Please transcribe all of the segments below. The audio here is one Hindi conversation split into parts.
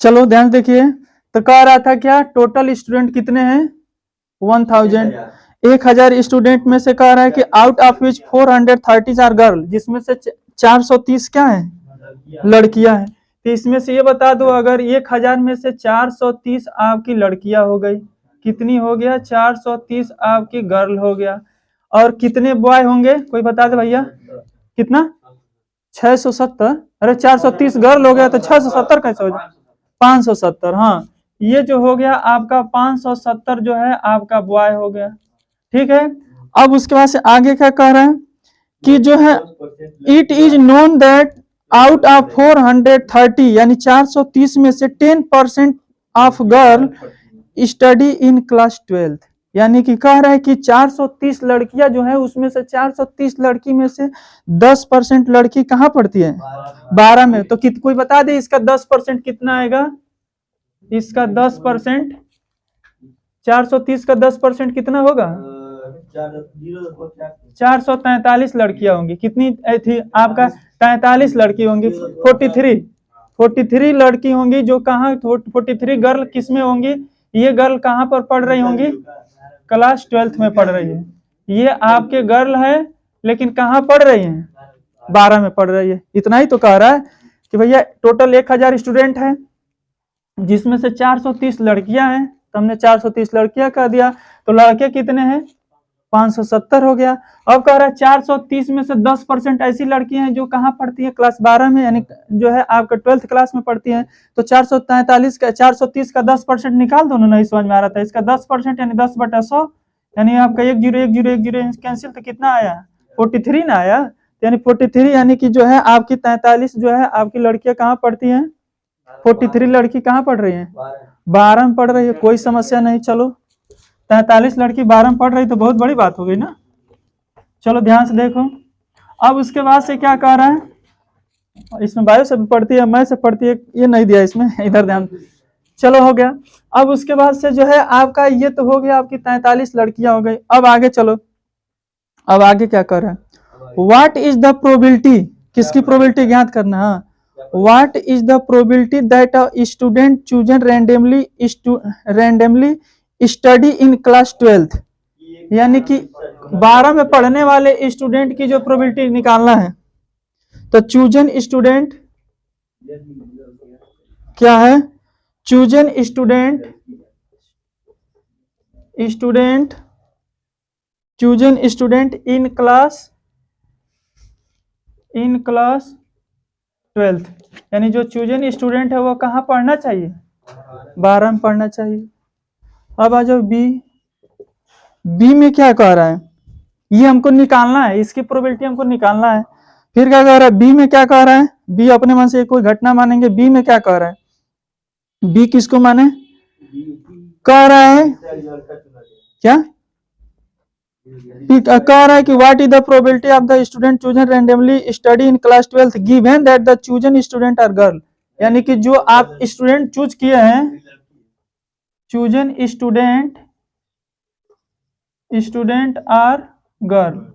चलो ध्यान से देखिए, तो कह रहा था क्या, टोटल स्टूडेंट कितने हैं 1000। 1000 स्टूडेंट में से कह रहा है कि out of which 430 are girl, जिसमें से 430 क्या है, लड़कियां हैं। तो इसमें से ये बता दो, अगर 1000 में से 430 आपकी लड़कियां हो गई, कितनी हो गया, 430 आपकी गर्ल हो गया, और कितने बॉय होंगे, कोई बता दे भैया, कितना, 670। अरे 430 गर्ल हो गया तो 670 कैसे हो जाए, 570। हाँ, ये जो हो गया आपका 570 जो है आपका बॉय हो गया। ठीक है, अब उसके बाद से आगे क्या कह रहा है कि जो है, it is known that out of 430 यानी 430 में से 10% of girl study in class 12। यानी कि कह रहा है कि 430 लड़कियां जो है उसमें से 430 लड़की में से 10% लड़की कहाँ पढ़ती है, 12 में। तो कोई बता दे इसका 10% कितना आएगा, इसका 10%, 430 का 10% कितना होगा, 443 लड़कियां होंगी। कितनी थी आपका, 43 लड़की होंगी, 43 लड़की होंगी, जो कहाँ 43 गर्ल किस में होंगी, ये गर्ल कहाँ पर पढ़ रही होंगी, क्लास 12 में पढ़ रही है। ये आपके गर्ल है लेकिन कहाँ पढ़ रही है, 12 में पढ़ रही है। इतना ही तो कह रहा है कि भैया टोटल 1000 स्टूडेंट है, जिसमें से 430 लड़कियां हैं, तो हमने 430 लड़कियां कह दिया, तो लड़के कितने हैं, 570 हो गया। अब कह रहा है 430 में से 10% ऐसी लड़कियां हैं जो कहाँ पढ़ती है, क्लास 12 में, यानी जो है आपका 12th क्लास में पढ़ती हैं। तो 443 का 430 का 10% निकाल दो ना, नहीं समझ में आ रहा था। इसका 10% यानी 10/100, यानी आपका 10 कैंसिल, तो कितना आया, 43 ना आया। यानी 43 यानी कि जो है आपकी 43 जो है आपकी लड़कियां कहाँ पढ़ती हैं, 43 लड़की कहाँ पढ़ रही है, 12 में पढ़ रही है, कोई समस्या नहीं। चलो 43 लड़की 12 में पढ़ रही तो बहुत बड़ी बात हो गई ना। चलो ध्यान से देखो, अब उसके बाद से क्या कह रहा है, इसमें बायो से पढ़ती है, मैं से पढ़ती है, ये नहीं दिया इसमें, इधर ध्यान। चलो हो गया। अब उसके बाद से जो है आपका ये तो हो गया, आपकी 43 लड़कियां हो गई। अब आगे चलो, अब आगे क्या कर रहा है, व्हाट इज द प्रोबेबिलिटी, किसकी प्रोबेबिलिटी ज्ञात करना है, what is the probability that a student chosen randomly study in class 12। यानी कि 12 में पढ़ने वाले स्टूडेंट की जो प्रोबेबिलिटी निकालना है, तो चूजन स्टूडेंट क्या है, चूजन स्टूडेंट इन क्लास 12, यानी जो चूजन स्टूडेंट है वो कहाँ पढ़ना चाहिए, 12 में पढ़ना चाहिए। अब आ जाओ बी में क्या कह रहा है, ये हमको निकालना है, इसकी प्रोबेबिलिटी हमको निकालना है। फिर क्या कह रहा है, बी में क्या कह रहा है, बी अपने मन से कोई घटना मानेंगे। बी में क्या कह रहा है, बी किसको माने, कह रहा है क्या, कह रहा है कि what is the probability of the student chosen randomly study in class 12 given that the chosen student are girl. यानी कि जो आप स्टूडेंट चूज किए हैं, चूजन स्टूडेंट आर गर्ल,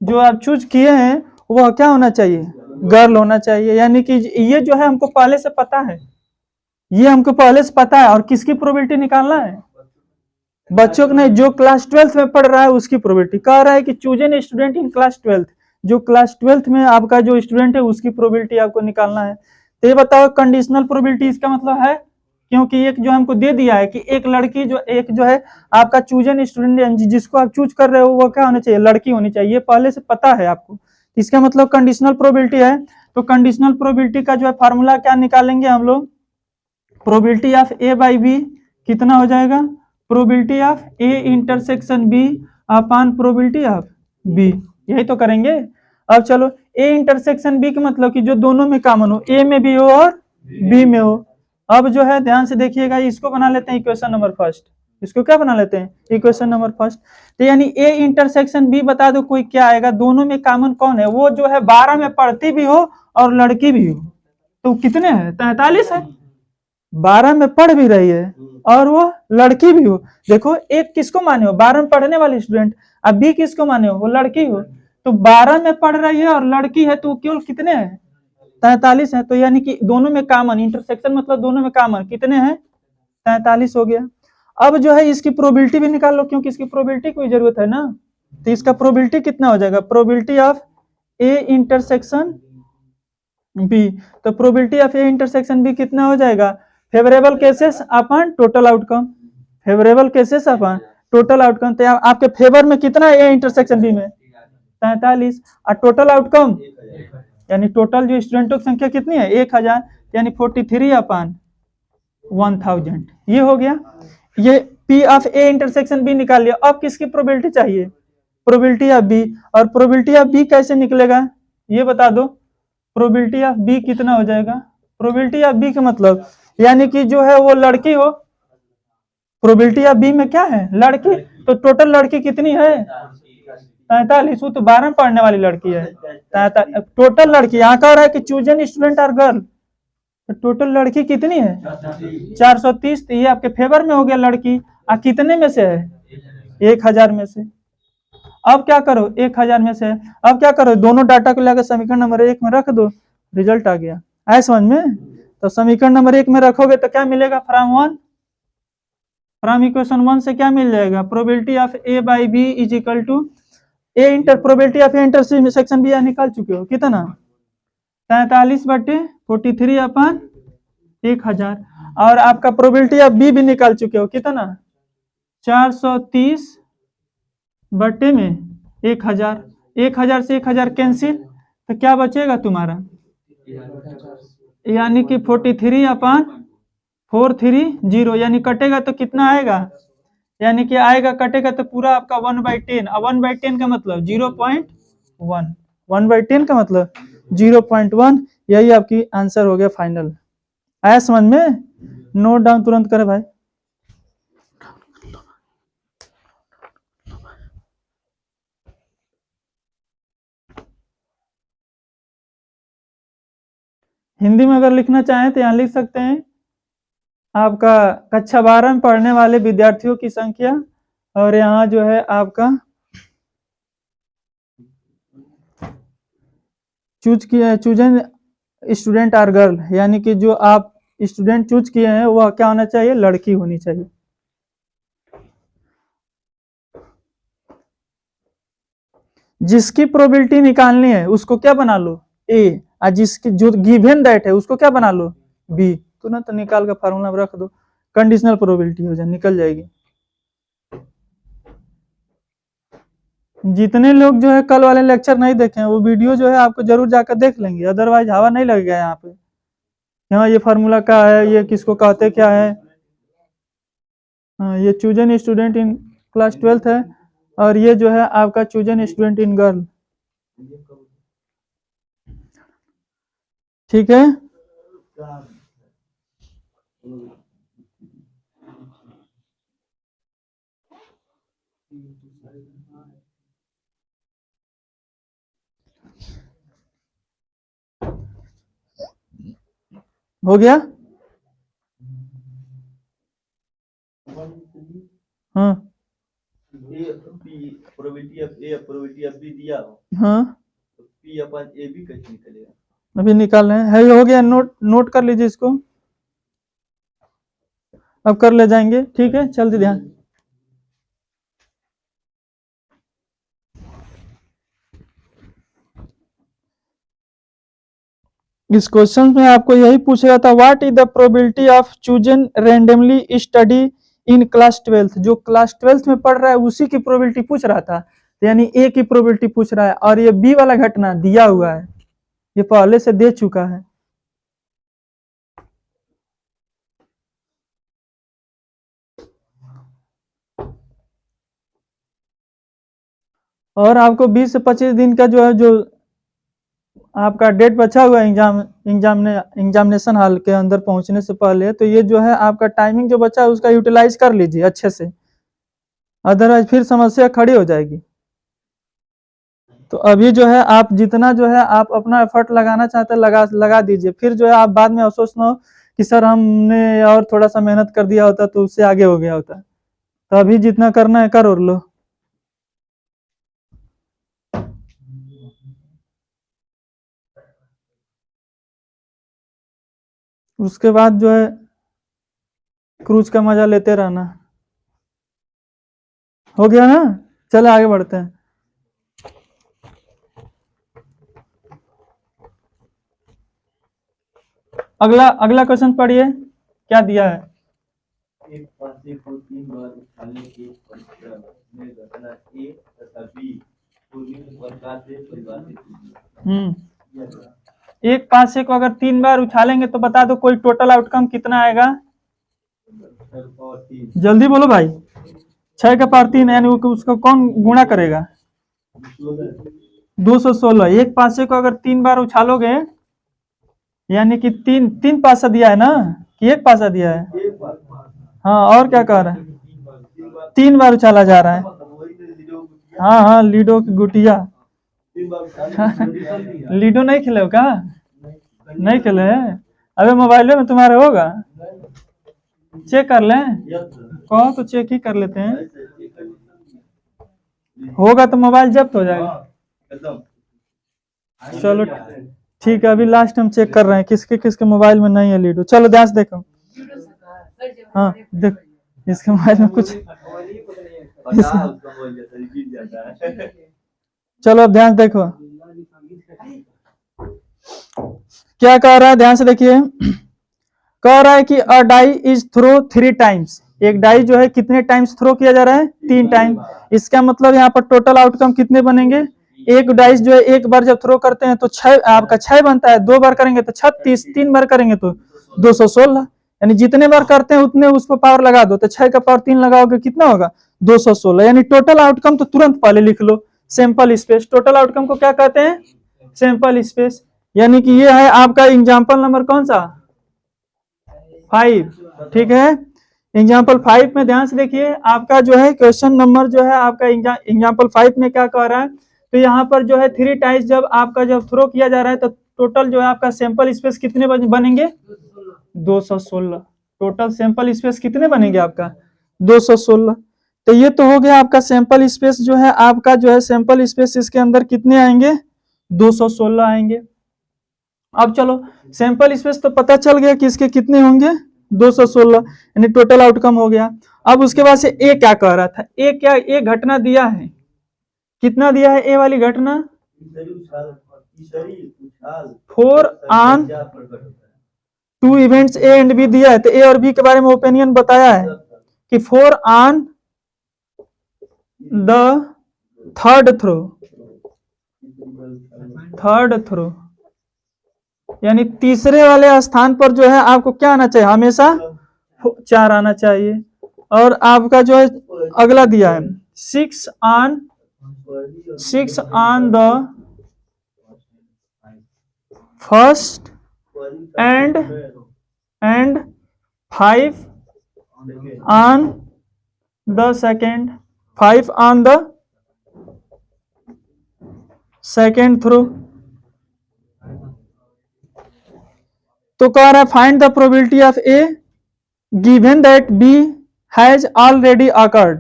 जो आप चूज किए हैं वह क्या होना चाहिए, गर्ल होना चाहिए। यानी कि ये जो है हमको पहले से पता है, ये हमको पहले से पता है। और किसकी प्रोबेबिलिटी निकालना है, बच्चों को नहीं, जो क्लास 12 में पढ़ रहा है उसकी प्रोबेबिलिटी। कह रहा है कि चूजन स्टूडेंट इन क्लास 12, जो क्लास 12 में आपका जो स्टूडेंट है उसकी प्रोबेबिलिटी आपको निकालना है। तो ये बताओ कंडीशनल प्रोबेबिलिटी इसका मतलब है, क्योंकि एक जो हमको दे दिया है कि एक लड़की जो है आपका चूजन स्टूडेंट जिसको आप चूज कर रहे हो वो क्या होना चाहिए, लड़की होनी चाहिए, पहले से पता है आपको। इसका मतलब कंडीशनल प्रोबेबिलिटी है। तो कंडीशनल प्रोबेबिलिटी का जो है फार्मूला क्या निकालेंगे हम लोग, probability of A by B कितना हो जाएगा, probability of A intersection B upon probability of B, यही तो करेंगे। अब चलो ए इंटरसेक्शन बी का मतलब कि जो दोनों में कॉमन हो, ए में भी हो और बी में हो। अब जो है ध्यान से देखिएगा, इसको बना लेते हैं इक्वेशन नंबर फर्स्ट, इसको क्या बना लेते हैं, इक्वेशन नंबर फर्स्ट। तो यानी ए इंटरसेक्शन बी बता दो कोई क्या आएगा, दोनों में कॉमन कौन है, वो जो है 12 में पढ़ती भी हो और लड़की भी हो। तो कितने हैं, 43 है, 12 में पढ़ भी रही है और वो लड़की भी हो। देखो एक किसको माने हो, 12 में पढ़ने वाली स्टूडेंट, अब बी किसको माने हो, वो लड़की हो। तो 12 में पढ़ रही है और लड़की है, तो केवल कितने हैं, 43 है, तो यानी कि दोनों में कॉमन, इंटरसेक्शन मतलब दोनों में कॉमन कितने हैं, 43 हो गया। अब जो है इसकी प्रोबेबिलिटी भी निकाल लो, क्योंकि इसकी प्रोबेबिलिटी की जरूरत है ना। तो इसका प्रोबेबिलिटी कितना हो जाएगा, probability of A intersection B, तो probability of A intersection B कितना हो जाएगा, favourable cases upon total outcome, favourable cases upon total outcome. तो आपके फेवर में कितना है ए इंटरसेक्शन बी में, 43, और टोटल आउटकम यानी टोटल जो स्टूडेंटों की संख्या कितनी है 1000, यानी 43 अपन 1000, ये हो गया। ये P of A intersection B निकाल लिया। अब किसकी प्रोबेबिलिटी चाहिए, प्रोबेबिलिटी ऑफ बी, और प्रोबेबिलिटी ऑफ बी कैसे निकलेगा ये बता दो। प्रोबेबिलिटी ऑफ बी कितना हो जाएगा, प्रोबेबिलिटी ऑफ बी का मतलब यानी कि जो है वो लड़की हो, प्रोबेबिलिटी ऑफ बी में क्या है लड़की, तो टोटल लड़की कितनी है 43, वो तो 12 में पढ़ने वाली लड़की है। टोटल लड़की यहाँ कह रहा है कि चूज एन स्टूडेंट और गर्ल, तो टोटल लड़की कितनी है 430, तो ये आपके फेवर में हो गया लड़की। कितने में से है 1000 में से। अब क्या करो 1000 में से, अब क्या करो दोनों डाटा को लेकर समीकरण नंबर 1 में रख दो, रिजल्ट आ गया। आए समझ में, तो समीकरण नंबर 1 में रखोगे तो क्या मिलेगा, फ्रॉम इक्वेशन 1 से क्या मिल जाएगा, probability of A by B is equal to A inter probability of A intersection B निकाल चुके हो कितना 43/43 अपन 1000, और आपका प्रोबेबिलिटी ऑफ बी भी निकाल चुके हो कितना 430 बटे में 1000, 1000 से 1000 कैंसिल, तो क्या बचेगा तुम्हारा, यानी कि 43 अपन 430, यानी कटेगा तो कितना आएगा, यानी कि आएगा कटेगा तो पूरा आपका 1/10, 1/10 का मतलब 0.1, 1/10 का मतलब 0.1, यही आपकी आंसर हो गया फाइनल। आया समझ में, नोट डाउन तुरंत करे भाई। हिंदी में अगर लिखना चाहें तो यहाँ लिख सकते हैं आपका कक्षा 12 में पढ़ने वाले विद्यार्थियों की संख्या, और यहाँ जो है आपका चूजन स्टूडेंट आर गर्ल, यानी कि जो आप स्टूडेंट चूज किए हैं वह क्या होना चाहिए, लड़की होनी चाहिए। जिसकी प्रोबेबिलिटी निकालनी है उसको क्या बना लो ए, और जिसकी जो गिवन दैट है उसको क्या बना लो बी, तुरंत निकाल कर फार्मूला में रख दो, कंडीशनल प्रोबेबिलिटी हो जाए, निकल जाएगी। जितने लोग जो है कल वाले लेक्चर नहीं देखे वो वीडियो जो है आपको जरूर जाकर देख लेंगे, अदरवाइज हवा नहीं लगेगा यहाँ पे, यहाँ ये फार्मूला क्या है, ये किसको कहते क्या है। हाँ, ये chosen student in class 12th है, और ये जो है आपका चूजन स्टूडेंट इन गर्ल, ठीक है। हो गया, हाँ probability of A probability of B दिया हो, हाँ तो पी अपन ए बी कैसे निकलेगा, अभी निकाल रहे हैं, है हो गया, नोट कर लीजिए इसको, अब कर ले जाएंगे, ठीक है। चलते ध्यान, इस क्वेश्चन में आपको यही पूछा था, what is the probability of chosen randomly study in class 12th, जो क्लास 12th में पढ़ रहा है उसी की प्रोबेबिलिटी पूछ रहा था, यानी ए की प्रोबेबिलिटी पूछ रहा है, और ये बी वाला घटना दिया हुआ है, ये पहले से दे चुका है। और आपको 20 से 25 दिन का जो है, जो आपका डेट बचा हुआ है एग्जामिनेशन हॉल के अंदर पहुंचने से पहले, तो ये जो है आपका टाइमिंग जो बचा है उसका यूटिलाइज कर लीजिए अच्छे से, अदरवाइज फिर समस्या खड़ी हो जाएगी। तो अभी जो है आप जितना जो है आप अपना एफर्ट लगाना चाहते हैं लगा दीजिए, फिर जो है आप बाद में अफसोस ना हो कि सर हमने और थोड़ा सा मेहनत कर दिया होता तो उससे आगे हो गया होता। तो अभी जितना करना है कर और लो। उसके बाद जो है क्रूज का मजा लेते रहना। हो गया ना, चलो आगे बढ़ते हैं। अगला अगला क्वेश्चन पढ़िए, क्या दिया है। एक पासे को 3 बार उछालने के परिश्रम में घटना ए तथा बी को निम्न प्रकार से परिभाषित कीजिए। एक पासे को अगर 3 बार उछालेंगे तो बता दो कोई टोटल आउटकम कितना आएगा। जल्दी बोलो भाई। 6 का पावर 3 यानी उसको कौन गुणा करेगा। 216। एक पासे को अगर 3 बार उछालोगे यानी कि तीन पासा दिया है ना कि एक पासा दिया है। हाँ, और क्या कह रहा है, 3 बार उछाला जा रहा है। हाँ हाँ, लीडो की गुटिया। लीडो नहीं खेले हो क्या, नहीं खेले हैं। अबे मोबाइल में तुम्हारे होगा, चेक कर लें। कहो तो चेक ही कर लेते हैं, होगा तो मोबाइल जब्त हो जाएगा। चलो ठीक है, अभी लास्ट हम चेक कर रहे हैं किसके किसके मोबाइल में नहीं है लीडो। चलो ध्यान से देखो। हाँ देख, इसके मोबाइल में कुछ चलो अब ध्यान से देखो क्या कह रहा है, ध्यान से देखिए। कह रहा है कि अ डाई इज थ्रो 3 टाइम्स। एक डाई जो है कितने टाइम्स थ्रो किया जा रहा है, 3 टाइम। इसका मतलब यहाँ पर टोटल आउटकम कितने बनेंगे। एक डाइस जो है एक बार जब थ्रो करते हैं तो 6 आपका 6 बनता है, 2 बार करेंगे तो 36, 3 बार करेंगे तो 216। यानी जितने बार करते हैं उतने उस पर पावर लगा दो, तो 6 का पावर 3 लगाओगे कितना होगा 216। यानी टोटल आउटकम तो तुरंत पहले लिख लो, सैंपल स्पेस। टोटल आउटकम को क्या कहते हैं, सैंपल स्पेस। यानी कि ये है आपका एग्जाम्पल नंबर कौन सा, 5। ठीक है, एग्जाम्पल 5 में ध्यान से देखिए। आपका जो है क्वेश्चन नंबर जो है आपका एग्जाम्पल 5 में क्या कह रहा है, तो यहाँ पर जो है 3 टाइम्स जब आपका जब थ्रो किया जा रहा है तो टोटल जो है आपका सैंपल स्पेस कितने बनेंगे 216। टोटल सैंपल स्पेस कितने बनेंगे आपका 216। तो ये तो हो गया आपका सैंपल स्पेस जो है आपका जो है सैंपल स्पेस, इसके अंदर कितने आएंगे 216 आएंगे। अब चलो सैंपल स्पेस तो पता चल गया कि इसके कितने होंगे 216, यानी टोटल आउटकम हो गया। अब उसके बाद से ए क्या कह रहा था, ए क्या, ए घटना दिया है, कितना दिया है ए वाली घटना 4 on 2 events A and B दिया है। तो ए और बी के बारे में ओपिनियन बताया है कि 4 ऑन द थर्ड थ्रो, यानी तीसरे वाले स्थान पर जो है आपको क्या आना चाहिए, हमेशा 4 आना चाहिए। और आपका जो है अगला दिया है 6 on the first and 5 on the second, 5 on the second throw. तो कह रहा है find the probability of A given that B has already occurred.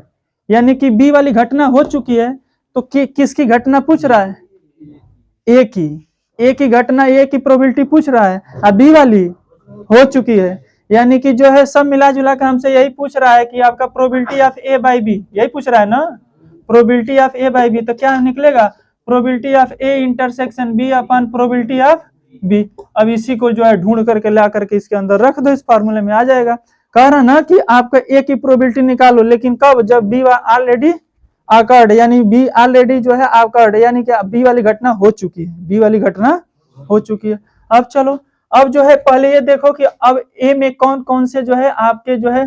यानी कि बी वाली घटना हो चुकी है, तो किसकी घटना पूछ रहा है, ए की घटना, ए की प्रोबेबिलिटी पूछ रहा है, अब बी वाली हो चुकी है। यानी कि जो है सब मिला जुला कर हमसे यही पूछ रहा है कि आपका probability of A by B, यही पूछ रहा है ना, probability of A by B. तो क्या निकलेगा, probability of A intersection B upon probability of B. अब इसी को जो है ढूंढ करके ला करके इसके अंदर रख दो, इस फार्मूले में आ जाएगा। कह रहा ना कि आपका ए की प्रोबेबिलिटी निकालो, लेकिन कब, जब बी ऑलरेडी अकर्ड, यानी बी ऑलरेडी जो है अकर्ड, यानी कि बी वाली घटना हो चुकी है, बी वाली घटना हो चुकी है। अब चलो, अब जो है पहले ये देखो कि अब ए में कौन कौन से जो है आपके जो है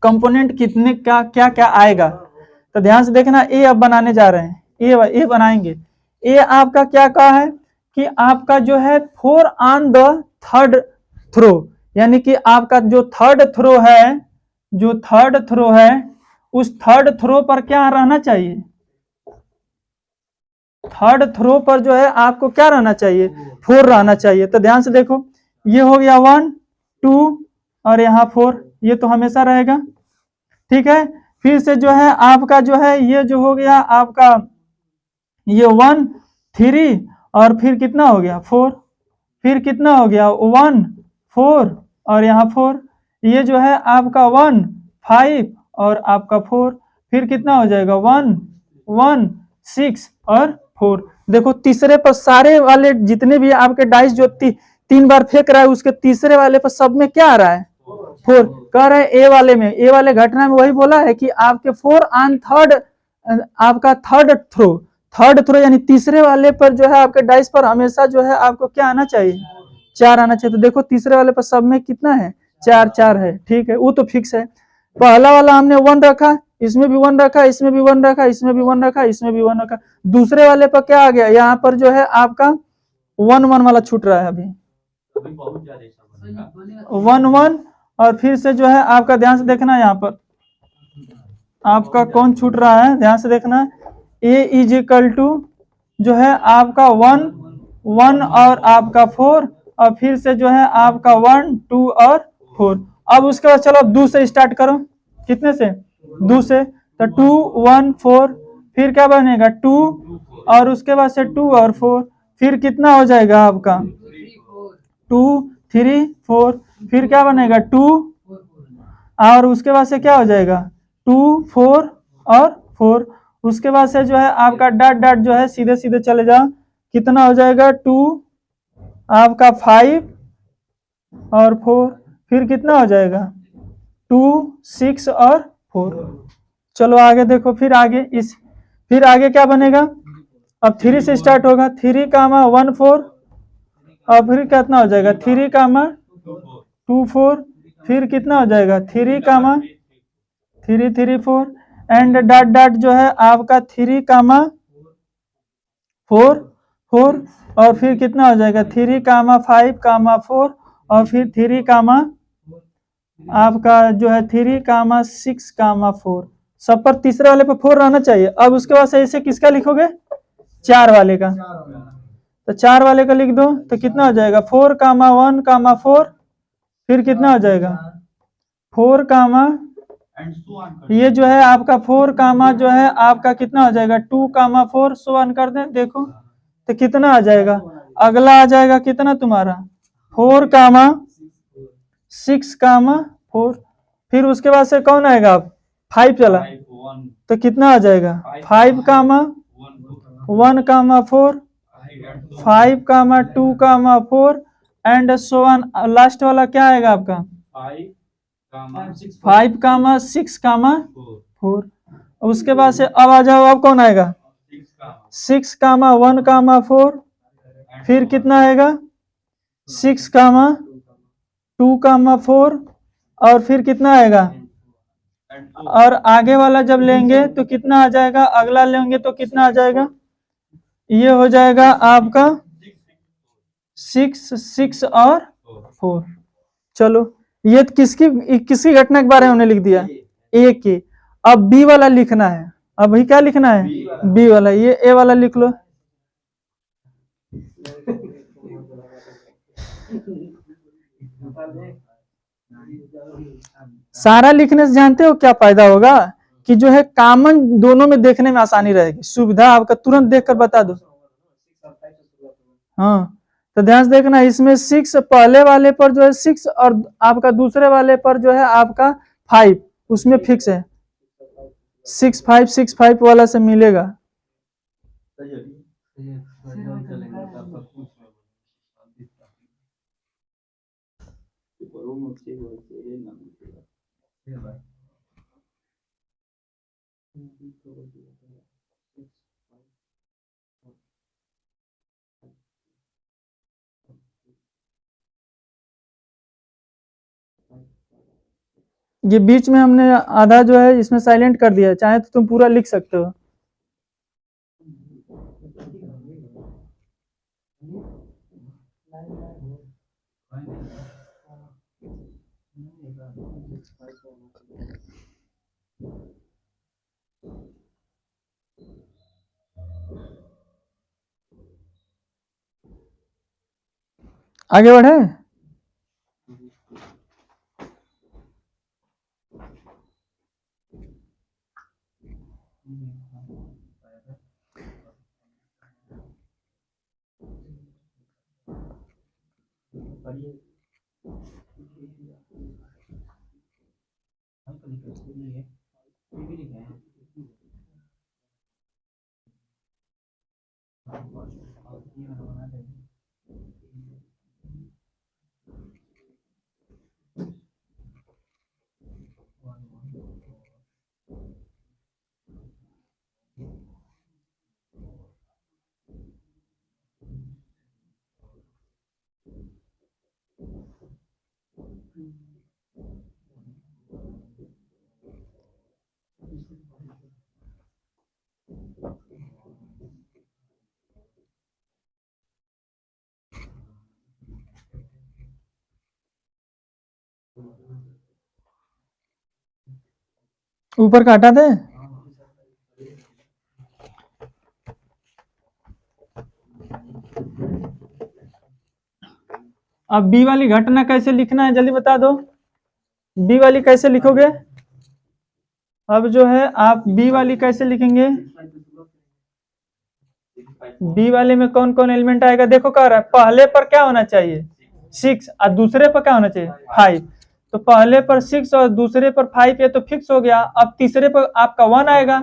कंपोनेंट कितने क्या क्या क्या आएगा। तो ध्यान से देखना, ए अब बनाने जा रहे हैं, ए बनाएंगे। ए आपका क्या कहा है कि आपका जो है 4 ऑन द थर्ड थ्रो, यानी कि आपका जो थर्ड थ्रो है, उस थर्ड थ्रो पर क्या रहना चाहिए, थर्ड थ्रो पर जो है आपको क्या रहना चाहिए 4 रहना चाहिए। तो ध्यान से देखो, ये हो गया 1 2 और यहाँ 4, ये तो हमेशा रहेगा। ठीक है, फिर से जो है आपका जो है ये जो हो गया आपका ये 1 3 और फिर कितना हो गया 4, फिर कितना हो गया 1 4 और यहाँ 4, ये जो है आपका 1 5 और आपका 4, फिर कितना हो जाएगा 1 1 6 और 4। देखो तीसरे पर सारे वाले जितने भी आपके डाइस जो 3 बार फेंक रहा है उसके तीसरे वाले पर सब में क्या आ रहा है 4। कह रहे हैं ए वाले में, ए वाले घटना में वही बोला है कि आपके 4 ऑन थर्ड, आपका थर्ड थ्रो यानी तीसरे वाले पर जो है आपके डाइस पर हमेशा जो है आपको क्या आना चाहिए 4 आना चाहिए। तो देखो तीसरे वाले पर सब में कितना है 4 4 है, ठीक है, वो तो फिक्स है। पहला वाला हमने 1 रखा, इसमें भी 1 रखा, इसमें भी 1 रखा, इसमें भी 1 रखा, इसमें भी 1 रखा। दूसरे वाले पर क्या आ गया, यहाँ पर जो है आपका 1 1 वाला छूट रहा है अभी 1 1, और फिर से जो है आपका ध्यान से देखना यहाँ पर आपका कौन छूट रहा है, ध्यान से देखना। ए इज इक्वल टू जो है आपका 1 1 और आपका 4, और फिर से जो है आपका 1 2 और 4। अब उसके बाद चलो 2 से स्टार्ट करो, कितने से 2 से, तो 2 1 4, फिर क्या बनेगा 2 और उसके बाद से 2 और 4, फिर कितना हो जाएगा आपका 2 3 4, फिर क्या बनेगा 2 और उसके बाद से क्या हो जाएगा 2 4 और 4। उसके बाद से जो है आपका डॉट डॉट जो है सीधे सीधे चले जाओ, कितना हो जाएगा 2 आपका 5 और 4, फिर कितना हो जाएगा 2 6 और 4। चलो आगे देखो, फिर आगे क्या बनेगा, अब 3 से स्टार्ट होगा, 3 कामा 1 4, और फिर कितना हो जाएगा 3 कामा 2 4, फिर कितना हो जाएगा 3 कामा 3 3 4, एंड डॉट डॉट जो है आपका 3 कामा 4 4, और फिर कितना हो जाएगा 3 कामा 5 कामा 4, और फिर 3 कामा आपका जो है 3 कामा 6 कामा 4। सब पर तीसरे वाले पर 4 रहना चाहिए। अब उसके बाद से ऐसे किसका लिखोगे 4 वाले का, तो 4 वाले का लिख दो, तो कितना हो जाएगा 4 कामा 1 कामा 4, फिर कितना हो जाएगा 4 कामा, ये जो है आपका 4 कामा जो है आपका कितना हो जाएगा 2 कामा 4, सो ऑन कर दें, देखो तो कितना आ जाएगा, अगला आ जाएगा कितना तुम्हारा 4 कामा 6 कामा 4, फिर उसके बाद से कौन आएगा आप 5 चला, तो कितना आ जाएगा 5 कामा 1 कामा 4, 5 कामा 2 कामा 4, एंड सो ऑन। लास्ट वाला क्या आएगा आपका 5 कामा 6 कामा 4। उसके बाद से अब आ जाओ, अब कौन आएगा 6 कामा 1 कामा 4, फिर कितना आएगा 6 कामा 2 कामा 4, और फिर कितना आएगा, और आगे वाला जब लेंगे तो कितना आ जाएगा, अगला लेंगे तो कितना आ जाएगा, ये हो जाएगा आपका 6 6 और 4। चलो ये किसकी घटना के बारे में हमने लिख दिया ए की। अब बी वाला लिखना है, अभी क्या लिखना है बी वाला, ये ए वाला लिख लो। सारा लिखने से जानते हो क्या फायदा होगा, कि जो है कॉमन दोनों में देखने में आसानी रहेगी, सुविधा आपका तुरंत देखकर बता दो। हाँ तो ध्यान से देखना, इसमें 6 पहले वाले पर जो है 6, और आपका दूसरे वाले पर जो है आपका 5, उसमें फिक्स है 6 5 6 5 वाला से मिलेगा। ये बीच में हमने आधा जो है इसमें साइलेंट कर दिया है, चाहे तो तुम पूरा लिख सकते हो। आगे बढ़े, ऊपर का हटा दे। अब बी वाली घटना कैसे लिखना है जल्दी बता दो। बी वाली कैसे लिखोगे? अब जो है आप बी वाली कैसे लिखेंगे? बी वाले में कौन कौन एलिमेंट आएगा? देखो कह रहा है पहले पर क्या होना चाहिए 6 और दूसरे पर क्या होना चाहिए 5। तो पहले पर 6 और दूसरे पर 5 है तो फिक्स हो गया। अब तीसरे पर आपका 1 आएगा।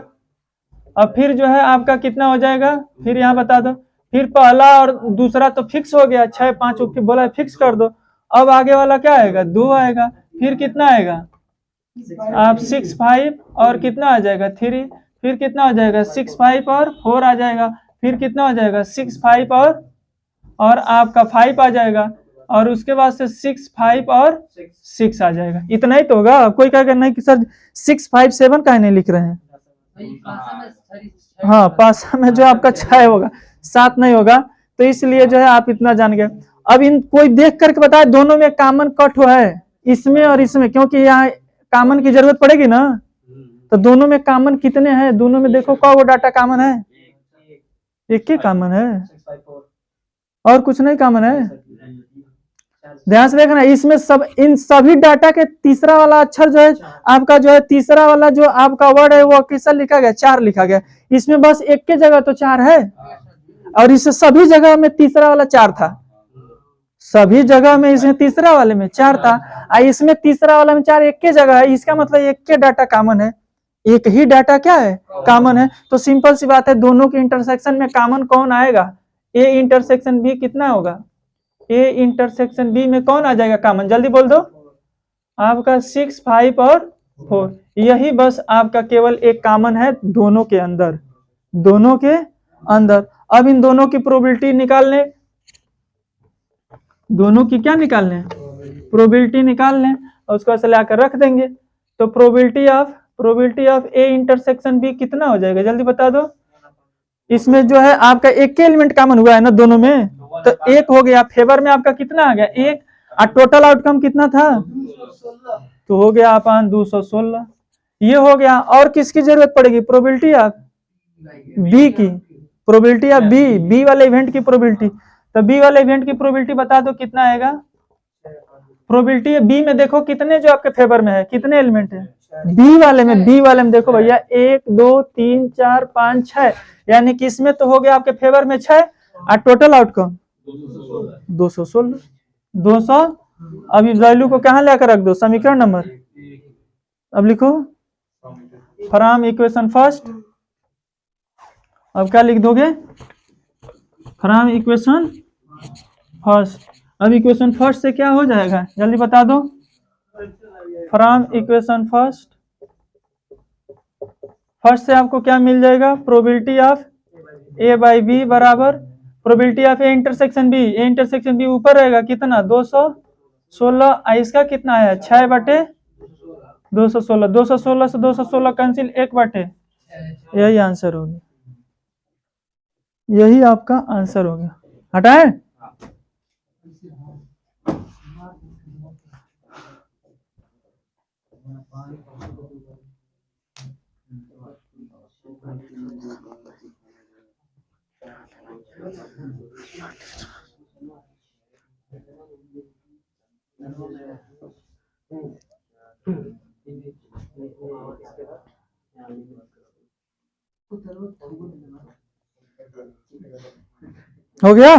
अब फिर जो है आपका कितना हो जाएगा? फिर यहाँ बता दो। फिर पहला और दूसरा तो फिक्स हो गया 6 5 बोला फिक्स कर दो। अब आगे वाला क्या आएगा? 2 आएगा। फिर कितना आएगा? आप 6 5 और कितना आ जाएगा 3। फिर कितना हो जाएगा 6 5 और 4 आ जाएगा। फिर कितना हो जाएगा 6 5 और आपका 5 आ जाएगा। और उसके बाद से 6 5 और 6 आ जाएगा। इतना ही तो होगा। कोई क्या करना है कि सर 6 5 7 काहे नहीं लिख रहे हैं? हाँ पासा में जो आपका 6 होगा 7 नहीं होगा। तो इसलिए जो है आप इतना जान गए। अब इन कोई देख करके बताए दोनों में कॉमन कट हुआ है इसमें और इसमें, क्योंकि यहाँ कॉमन की जरूरत पड़ेगी ना। तो दोनों में कॉमन कितने हैं? दोनों में देखो कौन डाटा कॉमन है? एक ही कॉमन है और कुछ नहीं कॉमन है। ध्यान से देखना इसमें सब इन सभी डाटा के तीसरा वाला अक्षर जो है आपका जो है तीसरा वाला जो आपका वर्ड है वो किससे लिखा गया? 4 लिखा गया। इसमें बस एक के जगह तो 4 है और इस सभी जगह में तीसरा वाला 4 था। सभी जगह में इसमें तीसरा वाले में 4 था और इसमें तीसरा वाला में 4 एक के जगह है। इसका मतलब एक के डाटा कॉमन है। एक ही डाटा क्या है? कॉमन है। तो सिंपल सी बात है दोनों के इंटरसेक्शन में कॉमन कौन आएगा? ए इंटरसेक्शन बी कितना होगा? ए इंटरसेक्शन बी में कौन आ जाएगा कॉमन? जल्दी बोल दो। आपका 6 5 और 4 यही बस आपका केवल एक कॉमन है दोनों के अंदर। दोनों के अंदर अब इन दोनों की प्रोबेबिलिटी निकालने, दोनों की क्या निकालने? प्रोबेबिलिटी निकालने और उसको ऐसे लाकर रख देंगे। तो probability of A intersection B कितना हो जाएगा? जल्दी बता दो। इसमें जो है आपका एक के एलिमेंट कॉमन हुआ है ना दोनों में, तो एक हो गया। फेवर में आपका कितना आ गया? एक। और टोटल आउटकम कितना था? तो हो गया अपन 216। ये हो गया। और किसकी जरूरत पड़ेगी? प्रोबेबिलिटी ऑफ बी की। प्रोबेबिलिटी ऑफ बी वाले इवेंट की प्रोबेबिलिटी। तो बी वाले इवेंट की प्रोबेबिलिटी बता दो कितना आएगा? प्रोबेबिलिटी बी में देखो कितने जो आपके फेवर में है, कितने एलिमेंट है बी वाले में देखो भैया 1 2 3 4 5 6। यानी कि इसमें तो हो गया आपके फेवर में 6 और टोटल आउटकम 216 200। अब इस वैल्यू को कहाँ लेकर रख दो? समीकरण नंबर। अब लिखो फ्रॉम इक्वेशन फर्स्ट। अब क्या लिख दोगे? From equation first. अब इक्वेशन फर्स्ट से क्या हो जाएगा? जल्दी बता दो। फ्रॉम इक्वेशन फर्स्ट से आपको क्या मिल जाएगा? Probability of A by B बराबर probability of A intersection B. A intersection B ऊपर रहेगा कितना? 216। इसका कितना है? 6 बटे 216। 216 से 216 कैंसिल 1 बटे। यही आंसर हो गया। यही आपका आंसर हो गया। हटाए? हो गया?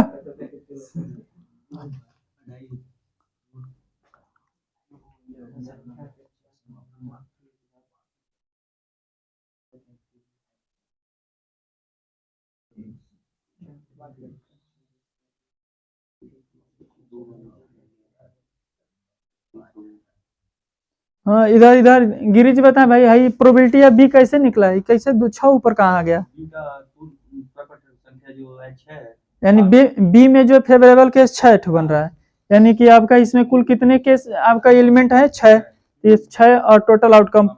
हाँ, इधर इधर गिरिज बताएं भाई, हाई प्रोबेबिलिटी ऑफ बी कैसे निकला है, कैसे दो छह ऊपर कहाँ आ गया? बी का कुल प्रकट संख्या जो है 6 है। यानी बी में जो फेवरेबल केस 6 बन रहा है, यानी कि आपका इसमें कुल कितने केस आपका एलिमेंट है? 6। ये 6 और टोटल आउटकम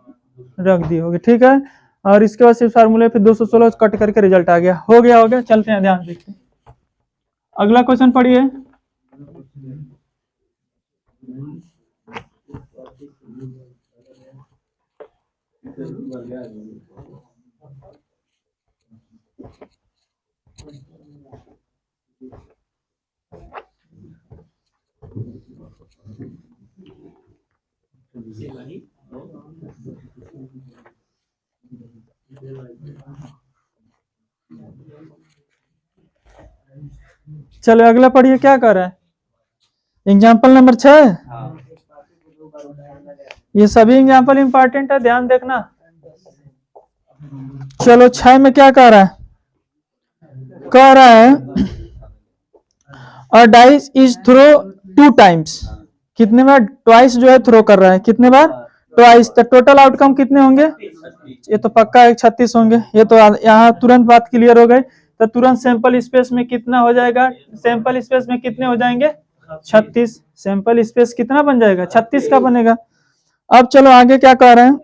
रख दी होगी, ठीक है। और इसके बाद सिर्फ फार्मूले पे 216 कट करके रिजल्ट आ गया। हो गया, चलते हैं ध्यान देखते हैं। अगला क्वेश्चन पढ़िए। चलो अगला पढ़िए, क्या कर रहा है? Example number 6। ये सभी एग्जाम्पल इंपॉर्टेंट है, ध्यान देखना। चलो 6 में क्या कह रहा है? कह रहा है a dice is throw 2 times. कितने बार? ट्वाइस जो है थ्रो कर रहा है। कितने बार? ट्वाइस। तो टोटल आउटकम कितने होंगे? ये तो पक्का 36 होंगे। ये तो यहाँ तुरंत बात क्लियर हो गई। तो तुरंत सैंपल स्पेस में कितना हो जाएगा? सैंपल स्पेस में कितने हो जाएंगे? 36। सैंपल स्पेस कितना बन जाएगा? 36 का बनेगा। अब चलो आगे क्या कह रहे हैं,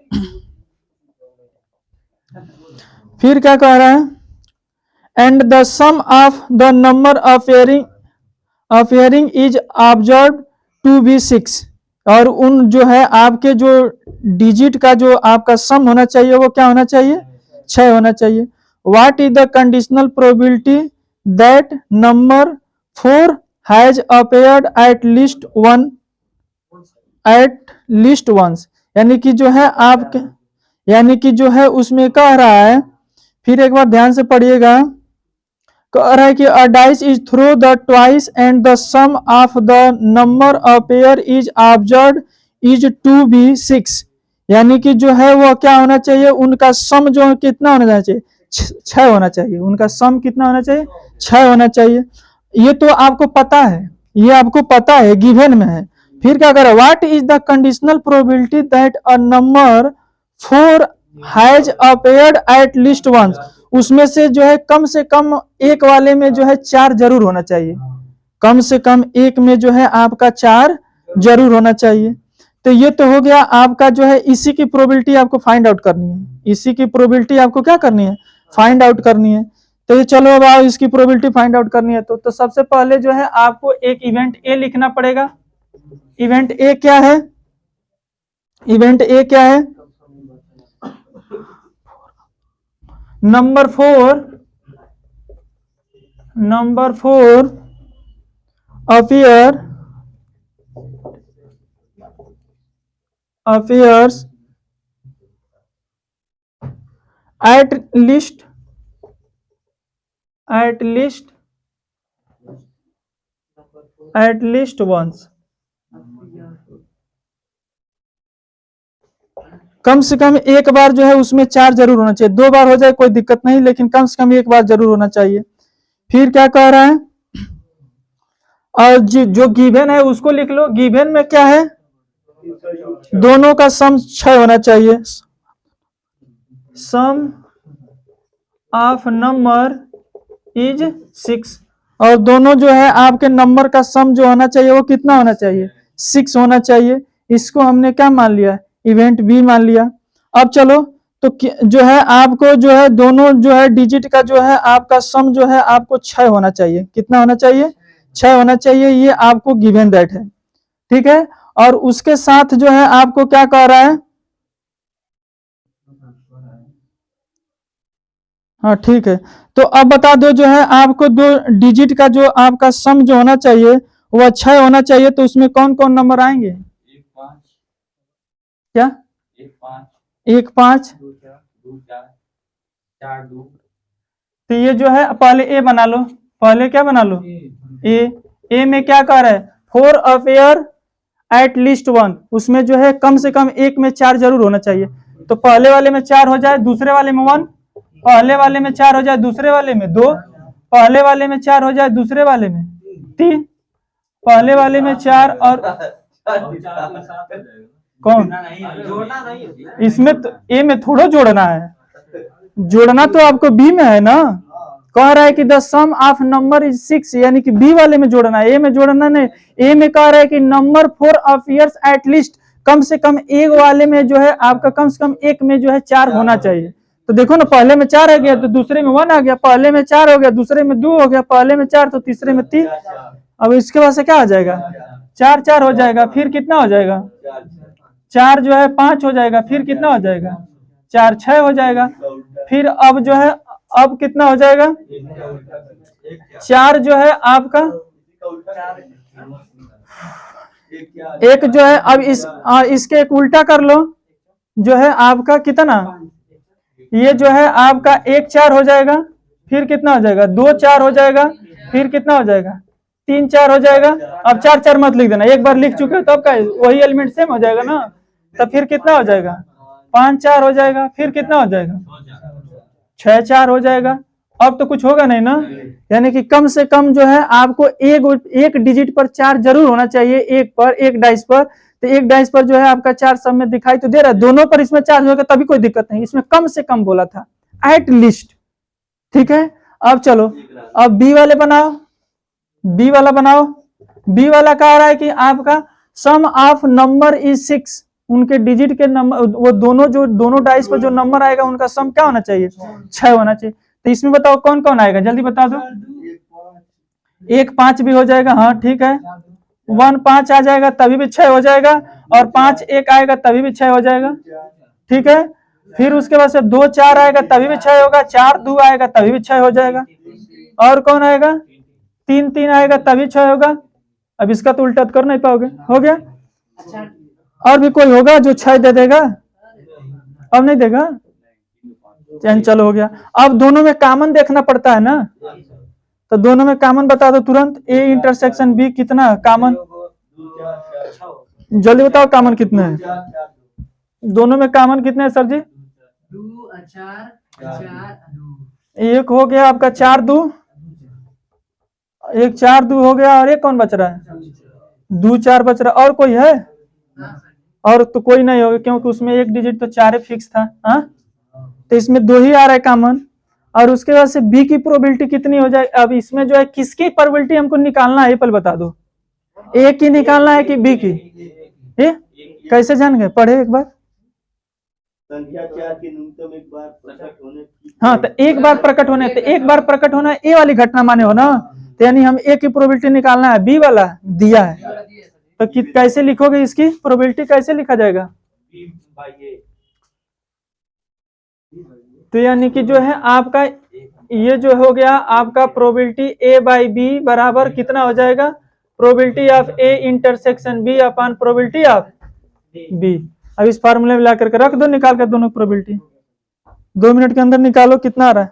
फिर क्या कह रहा है? And the sum of the number of hearing is observe to be 6। और उन जो है आपके जो डिजिट का जो आपका सम होना चाहिए वो क्या होना चाहिए? 6 होना चाहिए। What is the conditional probability that number 4 has appeared at least once. यानी कि जो है आपके, यानी कि जो है उसमें कह रहा है, फिर एक बार ध्यान से पढ़िएगा। कह रहा है कि a dice is throw the twice and the sum of the number of pair is observed is to be 6। यानी कि जो है वो क्या होना चाहिए? उनका सम जो है कितना होना चाहिए? 6 होना चाहिए। उनका सम कितना होना चाहिए? 6 होना चाहिए। ये तो आपको पता है, ये आपको पता है, गिवन में है। फिर क्या करें? What is the conditional probability that a number 4 has appeared at least once. उसमें से जो है कम से कम एक वाले में जो है 4 जरूर होना चाहिए। कम से कम एक में जो है आपका 4 जरूर होना चाहिए। तो ये तो हो गया आपका जो है, इसी की प्रोबेबिलिटी आपको फाइंड आउट करनी है। इसी की प्रोबेबिलिटी आपको क्या करनी है? फाइंड आउट करनी है। तो ये चलो अब आओ, इसकी प्रोबेबिलिटी फाइंड आउट करनी है। तो सबसे पहले जो है आपको एक इवेंट ए लिखना पड़ेगा। इवेंट ए क्या है? इवेंट ए क्या है? Number 4 appears at least once। कम से कम एक बार जो है उसमें 4 जरूर होना चाहिए। 2 बार हो जाए कोई दिक्कत नहीं, लेकिन कम से कम एक बार जरूर होना चाहिए। फिर क्या कह रहा है? और जो गिवन है उसको लिख लो। गिवन में क्या है? दोनों का सम 6 होना चाहिए। सम ऑफ नंबर इज 6। और दोनों जो है आपके नंबर का सम जो होना चाहिए वो कितना होना चाहिए? 6 होना चाहिए। इसको हमने क्या मान लिया? इवेंट बी मान लिया। अब चलो, तो जो है आपको जो है दोनों जो है डिजिट का जो है आपका सम जो है आपको 6 होना चाहिए। कितना होना चाहिए? 6 होना चाहिए। ये आपको गिवन दैट है, ठीक है। और उसके साथ जो है आपको क्या कह रहा है? हाँ ठीक है। तो अब बता दो, जो है आपको 2 डिजिट का जो आपका सम जो होना चाहिए वह 6 होना चाहिए। तो उसमें कौन कौन नंबर आएंगे? 1 5 क्या? 1 5 1 5 2 4 4 2। तो ये जो है पहले ए बना लो। पहले क्या बना लो? ए में क्या कह रहा है? 4 अपेयर एट लीस्ट 1, उसमें जो है कम से कम एक में 4 जरूर होना चाहिए। तो पहले वाले में 4 हो जाए, दूसरे वाले में 1, पहले वाले में 4 हो जाए, दूसरे वाले में 2, पहले वाले में 4 हो जाए, दूसरे वाले में 3, पहले वाले में 4 और कौन, इसमें तो ए में थोड़ा जोड़ना है, जोड़ना तो आपको बी में है ना। कह रहा है कि the sum of number is 6, यानी कि बी वाले में जोड़ना है, ए में जोड़ना नहीं। ए में कह रहा है कि नंबर 4 अपीयर्स एट लीस्ट, कम से कम एक वाले में जो है आपका कम से कम एक में जो है 4 होना चाहिए। तो देखो ना, पहले में 4 आ गया तो दूसरे में 1 आ गया, पहले में 4 हो गया, दूसरे में 2 हो गया, पहले में 4 तो तीसरे में 3। अब इसके बाद से क्या आ जाएगा, 4 4 हो जाएगा, फिर कितना हो जाएगा, 4 जो है 5 हो जाएगा, फिर कितना हो जाएगा, 4 6 हो जाएगा, फिर अब जो है अब कितना हो जाएगा, 4 जो है आपका एक जो है, अब इसके एक उल्टा कर लो, जो है आपका कितना, ये जो है आपका 1 4 हो जाएगा, फिर कितना हो जाएगा, 2 4 हो जाएगा, फिर कितना हो जाएगा, 3 4 हो जाएगा। अब 4 4 मत लिख देना, एक बार लिख चुके हो तब का वही एलिमेंट सेम हो जाएगा ना, तब फिर कितना हो जाएगा, 5 4 हो जाएगा, फिर कितना हो जाएगा, 6 4 हो जाएगा। अब तो कुछ होगा नहीं ना, यानी कि कम से कम जो है आपको एक डिजिट पर 4 जरूर होना चाहिए, एक डाइस पर। तो एक डाइस पर जो है आपका 4 सब में दिखाई तो दे रहा है, दोनों पर इसमें 4 होगा तभी कोई दिक्कत नहीं, इसमें कम से कम बोला था, एट लीस्ट। ठीक है, अब चलो अब बी वाले बनाओ, बी वाला बनाओ। बी वाला कह रहा है कि आपका सम ऑफ नंबर इज 6, उनके डिजिट के नंबर, वो दोनों डाइस पर जो नंबर आएगा उनका सम क्या होना चाहिए, 6 होना चाहिए। तो इसमें बताओ कौन कौन आएगा, जल्दी बता दो। 1 5 भी हो जाएगा, हाँ ठीक है, 1 5 आ जाएगा तभी भी 6 हो जाएगा, और 5 1 आएगा तभी भी 6 हो जाएगा। ठीक है, फिर उसके बाद से 2 4 आएगा तभी भी 6 होगा, 4 2 आएगा तभी भी 6 हो जाएगा, और कौन आएगा, 3 3 आएगा तभी 6 होगा। अब इसका तो उल्टा कर नहीं पाओगे, हो गया। और भी कोई होगा जो 6 दे देगा, अब नहीं देगा, चलो हो गया। अब दोनों में कॉमन देखना पड़ता है ना, तो दोनों में कॉमन बता दो तुरंत, ए इंटरसेक्शन बी कितना कॉमन, जल्दी बताओ कॉमन कितने हैं, दोनों में कॉमन कितने हैं सर जी, 2 4 एक हो गया आपका 4 2, एक 4 2 हो गया, और एक कौन बच रहा है, 2 4 बच रहा, और कोई है, और तो कोई नहीं होगा क्योंकि उसमें एक डिजिट तो 4 फिक्स था। हाँ, तो इसमें 2 ही आ रहा है कॉमन। और उसके बाद से बी की प्रोबेबिलिटी कितनी हो जाए, अब इसमें जो है किसकी प्रोबेबिलिटी हमको निकालना है, पहले बता दो, ए की निकालना है कि बी की, कैसे जान गए, पढ़े एक बार, संख्या 4 के न्यूनतम एक बार प्रकट होने की, हाँ तो एक बार प्रकट होने, तो एक बार प्रकट होना ए वाली घटना माने हो ना, तो यानी हम ए की प्रोबेबिलिटी निकालना है, बी वाला दिया है, तो कैसे लिखोगे, इसकी प्रोबेबिलिटी कैसे लिखा जाएगा, तो यानी कि जो है आपका ये जो हो गया आपका प्रोबेबिलिटी ए बाई बी बराबर कितना हो जाएगा, probability of A intersection B upon probability of B. अब इस फार्मूले में ला करके रख दो, निकाल कर दोनों प्रोबेबिलिटी, 2 मिनट के अंदर निकालो कितना आ रहा है,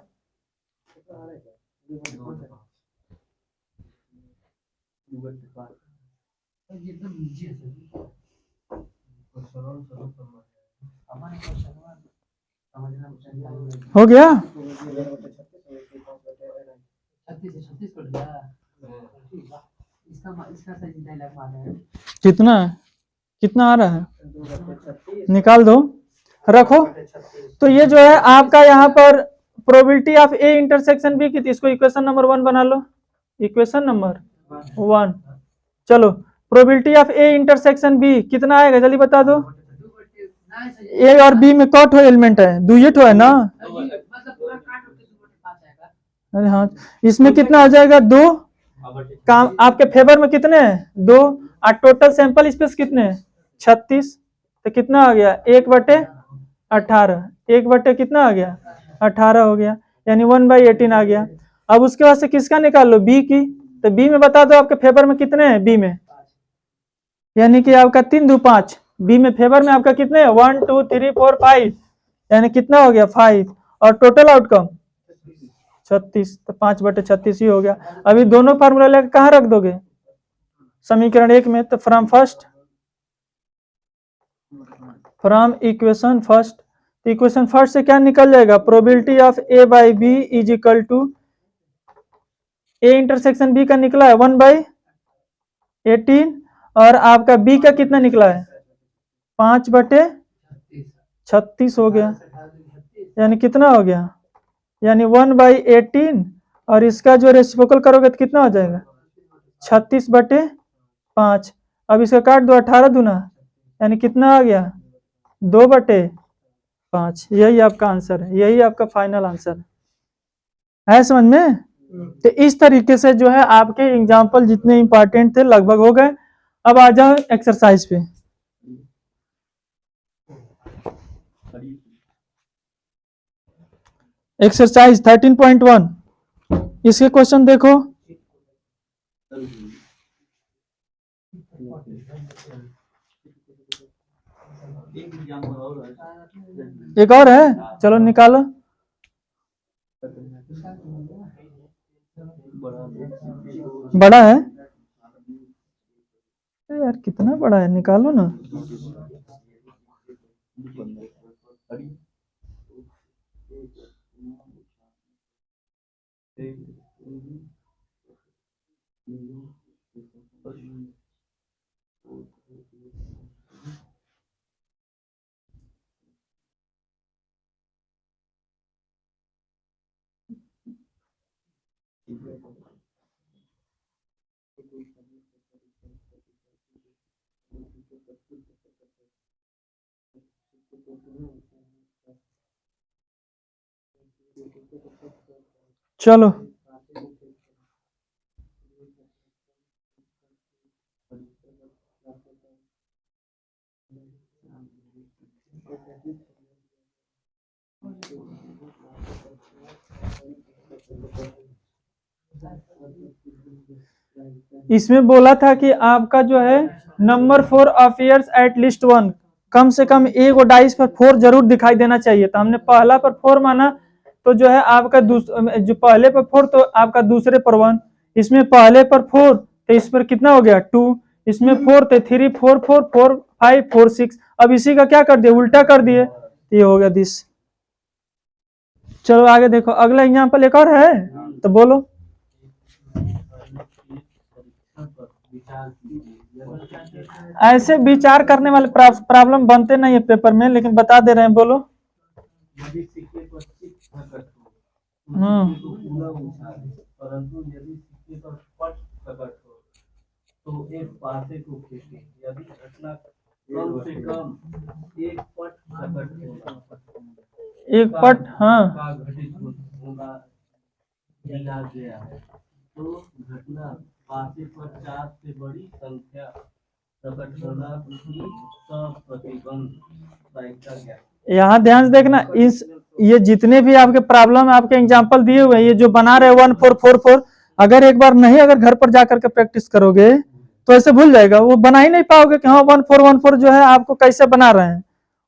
हो गया 36 कितना कितना आ रहा है, निकाल दो, रखो। तो ये जो है आपका यहाँ पर probability of A intersection B की, इसको इक्वेशन नंबर 1 बना लो, इक्वेशन नंबर 1। चलो probability of A intersection B कितना आएगा, जल्दी बता दो। ए और बी में कौन एलिमेंट है, दुइये ठो है ना, अरे हाँ, इसमें कितना आ जाएगा, 2, काम आपके फेवर में कितने हैं, 2, और टोटल सैंपल स्पेस कितने हैं, 36, तो कितना आ गया, 1/18, 1 कितना आ गया, 18 हो गया, यानी 1/18 आ गया। अब उसके बाद से किसका निकाल लो, बी की, तो बी में बता दो आपके फेवर में कितने हैं, बी में, यानी कि आपका 3 2 5, बी में फेवर में आपका कितने हैं, 1 2 3 4 5, यानी कितना हो गया 5, और टोटल आउटकम 36, तो 5/36 ही हो गया। अभी दोनों फार्मूला लेकर कहाँ रख दोगे, समीकरण 1 में, तो from first from equation first, तो इक्वेशन फर्स्ट से क्या निकल जाएगा, probability of A by B is equal to A intersection B का निकला है 1/18 और आपका बी का कितना निकला है 5/36 हो गया, यानी कितना हो गया, यानी 1/18 और इसका जो रेसिप्रोकल करोगे तो कितना हो जाएगा 36/5। अब इसका काट दो 18 दूना, यानी कितना आ गया 2/5। यही आपका आंसर है, यही आपका फाइनल आंसर है समझ में। तो इस तरीके से जो है आपके एग्जाम्पल जितने इंपॉर्टेंट थे लगभग हो गए। अब आ जाओ एक्सरसाइज पे। एक्सरसाइज 13.1 इसके क्वेश्चन देखो। एक और है, चलो निकालो। बड़ा है यार, कितना बड़ा है, निकालो ना। चलो इसमें बोला था कि आपका जो है number 4 of years at least 1, कम से कम एक और डाइस पर 4 जरूर दिखाई देना चाहिए। तो हमने पहला पर 4 माना, तो जो है आपका जो पहले पर 4 तो आपका दूसरे पर 1, इसमें पहले पर 4 तो इस पर कितना हो गया 2, इसमें 4 तो 3 4 4 4 5 4 6। अब इसी का क्या कर दिए, उल्टा कर दिए, ये हो गया दिस। चलो आगे देखो, अगला एग्जाम्पल एक और है तो बोलो। ऐसे विचार करने वाले प्रॉब्लम बनते नहीं है पेपर में, लेकिन बता दे रहे हैं, बोलो। यदि सिक्के पर 6 प्रकट हो हम्म तो पूरा ऊंचा है, परंतु यदि सिक्के पर पट प्रकट हो तो एक पासे को फेंके। यदि घटना कम से कम एक पट प्रकट होगा, एक पट हाँ का घटित होगा दिया गया है, तो घटना पासे पर 4 से बड़ी संख्या प्रकट होना की प्रतिबंध प्रायिकता क्या है। यहाँ ध्यान से देखना, इस ये जितने भी आपके प्रॉब्लम आपके एग्जांपल दिए हुए हैं, ये जो बना रहे 1 4 4 4, अगर एक बार नहीं, अगर घर पर जाकर के प्रैक्टिस करोगे तो ऐसे भूल जाएगा, वो बना ही नहीं पाओगे कि हाँ 1 4 1 4 जो है आपको कैसे बना रहे हैं।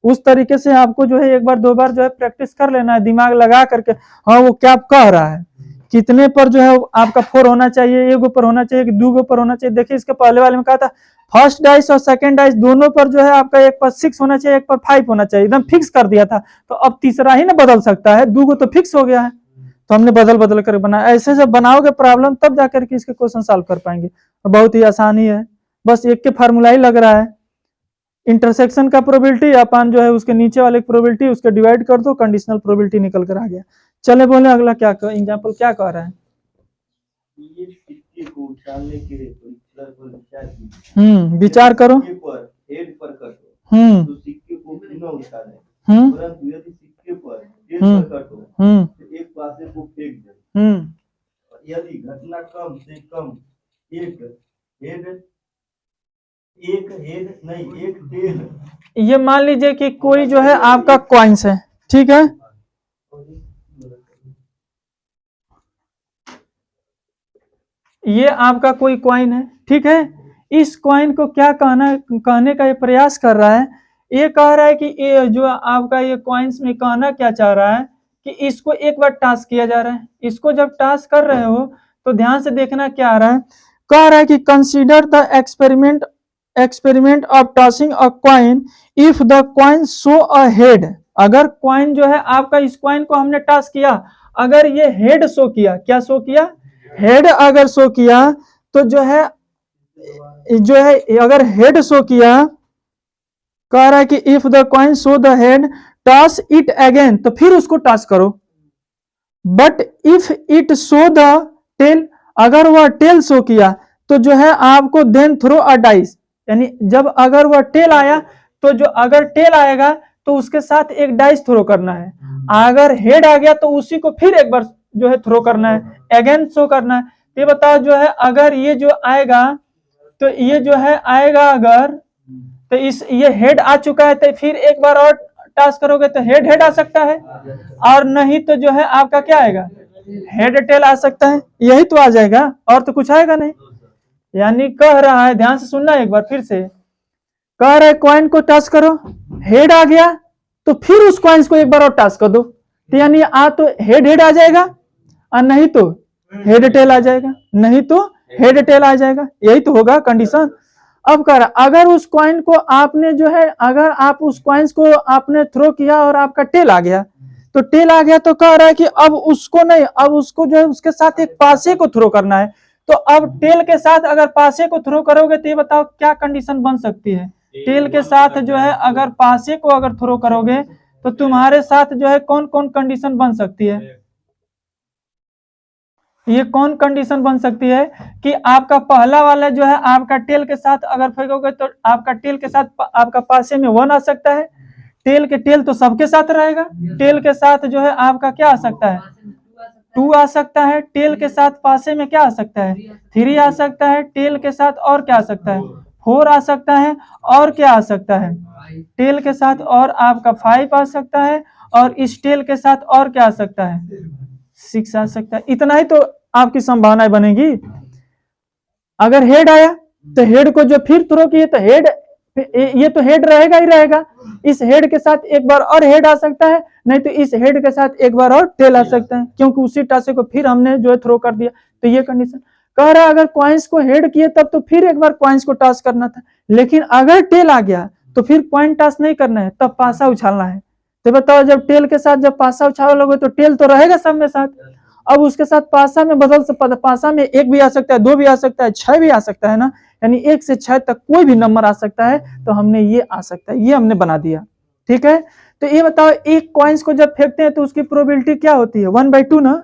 उस तरीके से आपको जो है एक बार दो बार जो है प्रैक्टिस कर लेना है, दिमाग लगा करके, हाँ वो क्या कह रहा है, कितने पर जो है आपका 4 होना चाहिए, एक ऊपर होना चाहिए कि 2 ऊपर होना चाहिए। देखिए इसके पहले वाले में कहा था फर्स्ट डाइस और सेकंड डाइस दोनों पर जो है आपका एक पर 6 होना चाहिए, एक पर 5 होना चाहिए, एकदम फिक्स कर दिया था। तो अब तीसरा ही ना बदल सकता है, 2 तो फिक्स हो गया है, तो हमने बदल बदल कर बनाया। ऐसे जब बनाओगे प्रॉब्लम तब जाकर के इसके क्वेश्चन सॉल्व कर पाएंगे। बहुत ही आसानी है, बस एक के फार्मूला ही लग रहा है। इंटरसेक्शन का प्रोबेबिलिटी अपन जो है उसके नीचे वाले प्रोबेबिलिटी उसके डिवाइड कर दो, कंडीशनल प्रोबेबिलिटी निकल कर आ गया। चले बोले अगला क्या एग्जाम्पल क्या कह रहा है। ये सिक्के को उछालने के लिए परीक्षण पर विचार कीजिए। विचार करो। सिक्के पर हेड प्रकट हो तो सिक्के को पुनः उछालें, परंतु यदि सिक्के पर हेड प्रकट हो तो एक पासे को फेंक दें। यदि घटना कम से कम एक टेल, ये मान लीजिए कि कोई जो है आपका कॉइन्स है, ठीक है, ये आपका कोई कॉइन है, ठीक है। इस कॉइन को क्या कहने का ये प्रयास कर रहा है, ये कह रहा है कि ये जो आपका ये कॉइन्स में कहना क्या चाह रहा है कि इसको एक बार टास्क किया जा रहा है। इसको जब टास्क कर रहे हो तो ध्यान से देखना क्या आ रहा है, कह रहा है कि consider the experiment experiment of tossing a coin if the coin show a head. अगर कॉइन जो है आपका, इस कॉइन को हमने टॉस किया, अगर ये हेड शो किया, क्या शो किया, हेड अगर शो किया, तो जो है अगर हेड शो किया, कह रहा है कि if the coin show the head toss it again, तो फिर उसको टॉस करो। But if it show the tail, अगर वह टेल शो किया तो जो है आपको देन थ्रो अ डाइस, यानी जब अगर वह टेल आया तो जो अगर टेल आएगा तो उसके साथ एक डाइस थ्रो करना है। अगर हेड आ गया तो उसी को फिर एक बार जो है थ्रो करना है, अगेन शो करना है। तो ये बताओ जो है अगर ये जो आएगा तो ये जो है आएगा, अगर तो ये हेड आ चुका है तो फिर एक बार और टॉस करोगे तो हेड आ सकता है, और नहीं तो जो है आपका क्या आएगा, हेड टेल आ सकता है, यही तो आ जाएगा, और तो कुछ आएगा नहीं। यानी कह रहा है, ध्यान से सुनना एक बार फिर से, कह रहा है कॉइन को टॉस करो, हेड आ गया तो फिर उस कॉइन को एक बार और टॉस कर दो, तो यानी आ तो हेड आ जाएगा, और नहीं तो हेड टेल आ जाएगा, नहीं तो हेड टेल आ जाएगा, यही तो होगा कंडीशन। अब कह रहा अगर उस कॉइन को आपने जो है, अगर आप उस कॉइन्स को आपने थ्रो किया और आपका टेल आ गया, तो टेल आ गया तो कह रहा है कि अब उसको नहीं, अब उसको जो है उसके साथ एक पासे को थ्रो करना है। तो अब टेल के साथ अगर पासे को थ्रो करोगे तो ये बताओ क्या कंडीशन बन सकती है। टेल के साथ जो है अगर पासे को अगर थ्रो करोगे तो तुम्हारे साथ जो है कौन कौन कंडीशन बन सकती है, ये कौन कंडीशन बन सकती है कि आपका पहला वाला जो है आपका टेल के साथ अगर फेंकोगे तो आपका टेल के साथ आपका पासे में 1 आ सकता है, टेल तो सबके साथ रहेगा, टेल के साथ जो है आपका क्या आ सकता है, 2 आ सकता है, टेल के साथ पासे में क्या आ सकता है, 3 आ सकता है, टेल के साथ और क्या आ सकता है, 4 आ सकता है, और क्या आ सकता है, टेल के साथ और आपका 5 आ सकता है, और इस टेल के साथ और क्या आ सकता है, 6 आ सकता है। इतना ही तो आपकी संभावनाएं बनेगी। अगर हेड आया तो हेड को जो फिर थ्रो किए तो हेड, ये तो हेड रहेगा ही रहेगा, इस हेड के साथ एक बार और हेड आ सकता है, नहीं तो इस हेड के साथ एक बार और टेल आ सकता है, क्योंकि उसी टासे को फिर हमने जो है थ्रो कर दिया। तो ये कंडीशन कह रहा है अगर कॉइन्स को हेड किए तब तो फिर एक बार कॉइन्स को टॉस करना था, लेकिन अगर टेल आ गया तो फिर कॉइन टॉस नहीं करना है, तब पासा उछालना है। तो बताओ जब टेल के साथ जब पासा उछालोगे तो टेल तो रहेगा सब में साथ, अब उसके साथ पासा में बदल सकता, पासा में 1 भी आ सकता है, 2 भी आ सकता है, 6 भी आ सकता है ना, यानी 1 से 6 तक कोई भी नंबर आ सकता है। तो हमने ये आ सकता है, ये हमने बना दिया, ठीक है। तो ये बताओ एक कॉइन्स को जब फेंकते हैं तो उसकी प्रोबेबिलिटी क्या होती है, 1/2 ना।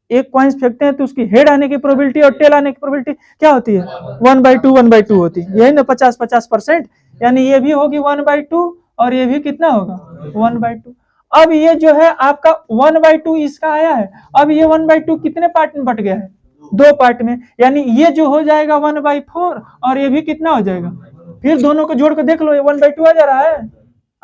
एक कॉइन्स फेंकते हैं तो उसकी हेड आने की प्रोबेबिलिटी और टेल आने की प्रोबेबिलिटी क्या होती है, 1/2 होती है, यही ना 50-50%, यानी ये भी होगी 1/2 और ये भी कितना होगा 1/2। अब ये जो है आपका 1/2 इसका आया है, अब ये 1/2 कितने पार्ट में बट गया है, 2 पार्ट में, यानी ये जो हो जाएगा 1/4 और ये भी कितना हो जाएगा, फिर दोनों को जोड़ के देख लो, ये 1/2 आ जा रहा है,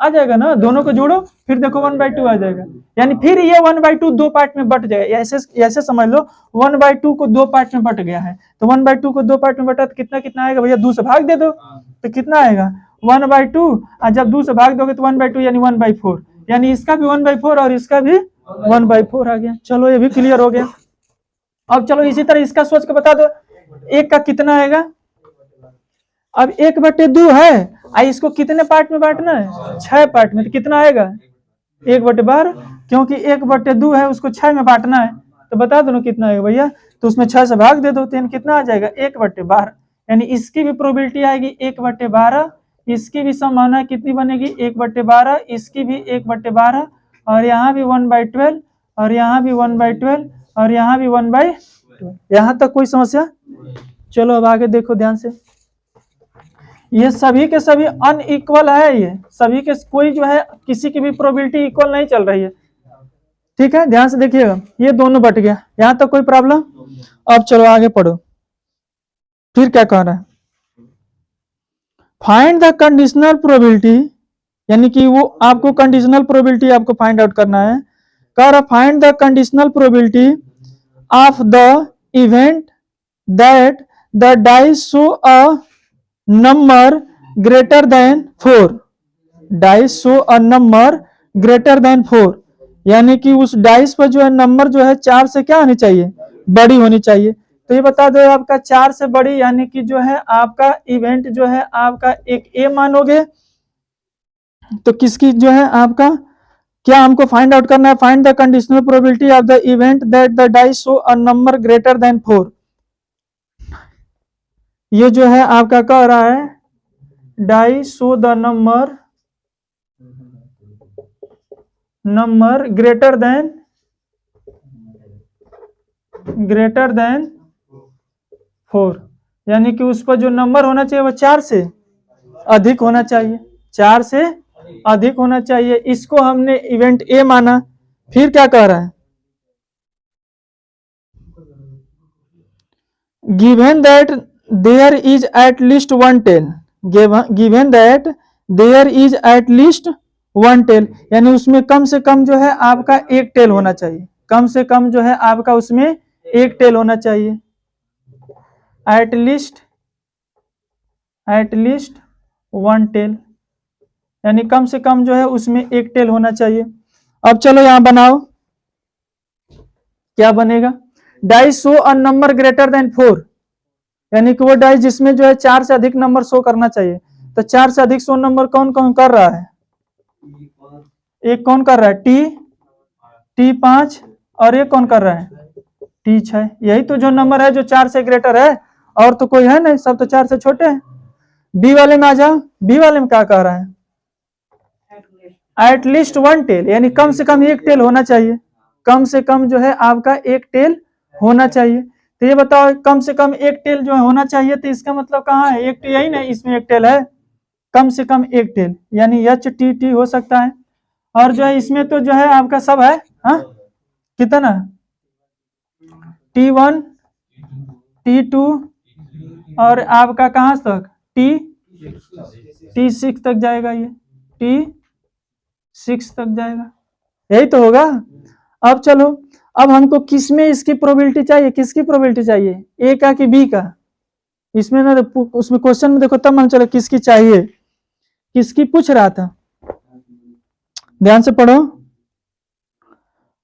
आ जाएगा ना, दोनों को जोड़ो फिर देखो 1/2 आ जाएगा, यानी फिर ये 1/2 2 पार्ट में बट जाएगा। ऐसे समझ लो 1/2 को 2 पार्ट में बट गया है, तो 1/2 को 2 पार्ट में बटा तो कितना कितना आएगा भैया, 2 से भाग दे दो तो कितना आएगा 1/2, और जब 2 से भाग दोगे तो 1/2 यानी 1/4, यानी इसका भी 1/4 और इसका भी 1/4 आ गया। चलो ये भी क्लियर हो गया। अब चलो इसी तरह इसका सोच के बता दो, 1 का कितना आएगा, अब 1/2 है, इसको कितने पार्ट में बांटना है, 6 पार्ट में, तो कितना आएगा 1/12, क्योंकि 1/2 है उसको 6 में बांटना है, तो बता दो ना कितना आएगा भैया, तो उसमें 6 से भाग दे दो तो कितना आ जाएगा 1/12, यानी इसकी भी प्रोबेबिलिटी आएगी 1/12, इसकी भी संभावना कितनी बनेगी 1/12, इसकी भी 1/12, और यहाँ भी 1/12, और यहाँ भी 1/12, और यहाँ भी 1/12। यहाँ तक कोई समस्या? चलो अब आगे देखो ध्यान से, ये सभी के सभी अनइक्वल है, ये सभी के कोई जो है किसी की भी प्रोबेबिलिटी इक्वल नहीं चल रही है, ठीक है, ध्यान से देखिएगा, ये दोनों बट गया, यहाँ तक कोई प्रॉब्लम? अब चलो आगे पढ़ो, फिर क्या कह रहा है, फाइंड द कंडीशनल प्रोबेबिलिटी, यानी कि वो आपको कंडीशनल प्रोबेबिलिटी आपको फाइंड आउट करना है। कह रहा find the conditional probability of the event that the dice show a number greater than 4, dice show a number greater than 4, यानी कि उस डाइस पर जो है नंबर जो है 4 से क्या होनी चाहिए, बड़ी होनी चाहिए। तो ये बता दो आपका 4 से बड़ी, यानी कि जो है आपका इवेंट जो है आपका एक ए मानोगे, तो किसकी जो है आपका क्या हमको फाइंड आउट करना है, find the conditional probability of the event that the dice show a number greater than 4। ये जो है आपका कह रहा है die show the number greater than 4, यानी कि उस पर जो नंबर होना चाहिए वो 4 से अधिक होना चाहिए, 4 से अधिक होना चाहिए। इसको हमने इवेंट ए माना। फिर क्या कह रहा है, given that there is at least one tail, given that there is at least one tail, यानी उसमें कम से कम जो है आपका एक टेल होना चाहिए, कम से कम जो है आपका उसमें एक टेल होना चाहिए, एट लीस्ट वन टेल, यानी कम से कम जो है उसमें एक टेल होना चाहिए। अब चलो यहां बनाओ, क्या बनेगा, dice show a number greater than 4, यानी कि वो डाइस जिसमें जो है 4 से अधिक नंबर शो करना चाहिए। तो 4 से अधिक शो नंबर कौन कौन कर रहा है, एक कौन कर रहा है T5, और एक कौन कर रहा है T6। यही तो जो नंबर है जो 4 से ग्रेटर है, और तो कोई है नहीं, सब तो 4 से छोटे हैं। बी वाले में आ जाओ, बी वाले में क्या कह रहा है, एट लीस्ट वन टेल, यानी कम से कम एक टेल होना चाहिए, कम से कम जो है आपका एक टेल होना चाहिए। तो ये बताओ कम से कम एक टेल जो है होना चाहिए, तो इसका मतलब कहाँ है, एक यही नहीं, इसमें एक टेल है, कम से कम एक टेल, यानी HTT हो सकता है। और जो है इसमें तो जो है आपका सब है, हाँ कितना, T1 T2 और आपका कहाँ तक T6 तक जाएगा, ये T6 तक जाएगा, यही तो होगा। अब चलो, अब हमको किसमें इसकी प्रोबेबिलिटी चाहिए, किसकी प्रोबेबिलिटी चाहिए, ए का कि बी का, इसमें ना उसमें क्वेश्चन में देखो तब मन चलो किसकी चाहिए, किसकी पूछ रहा था, ध्यान से पढ़ो।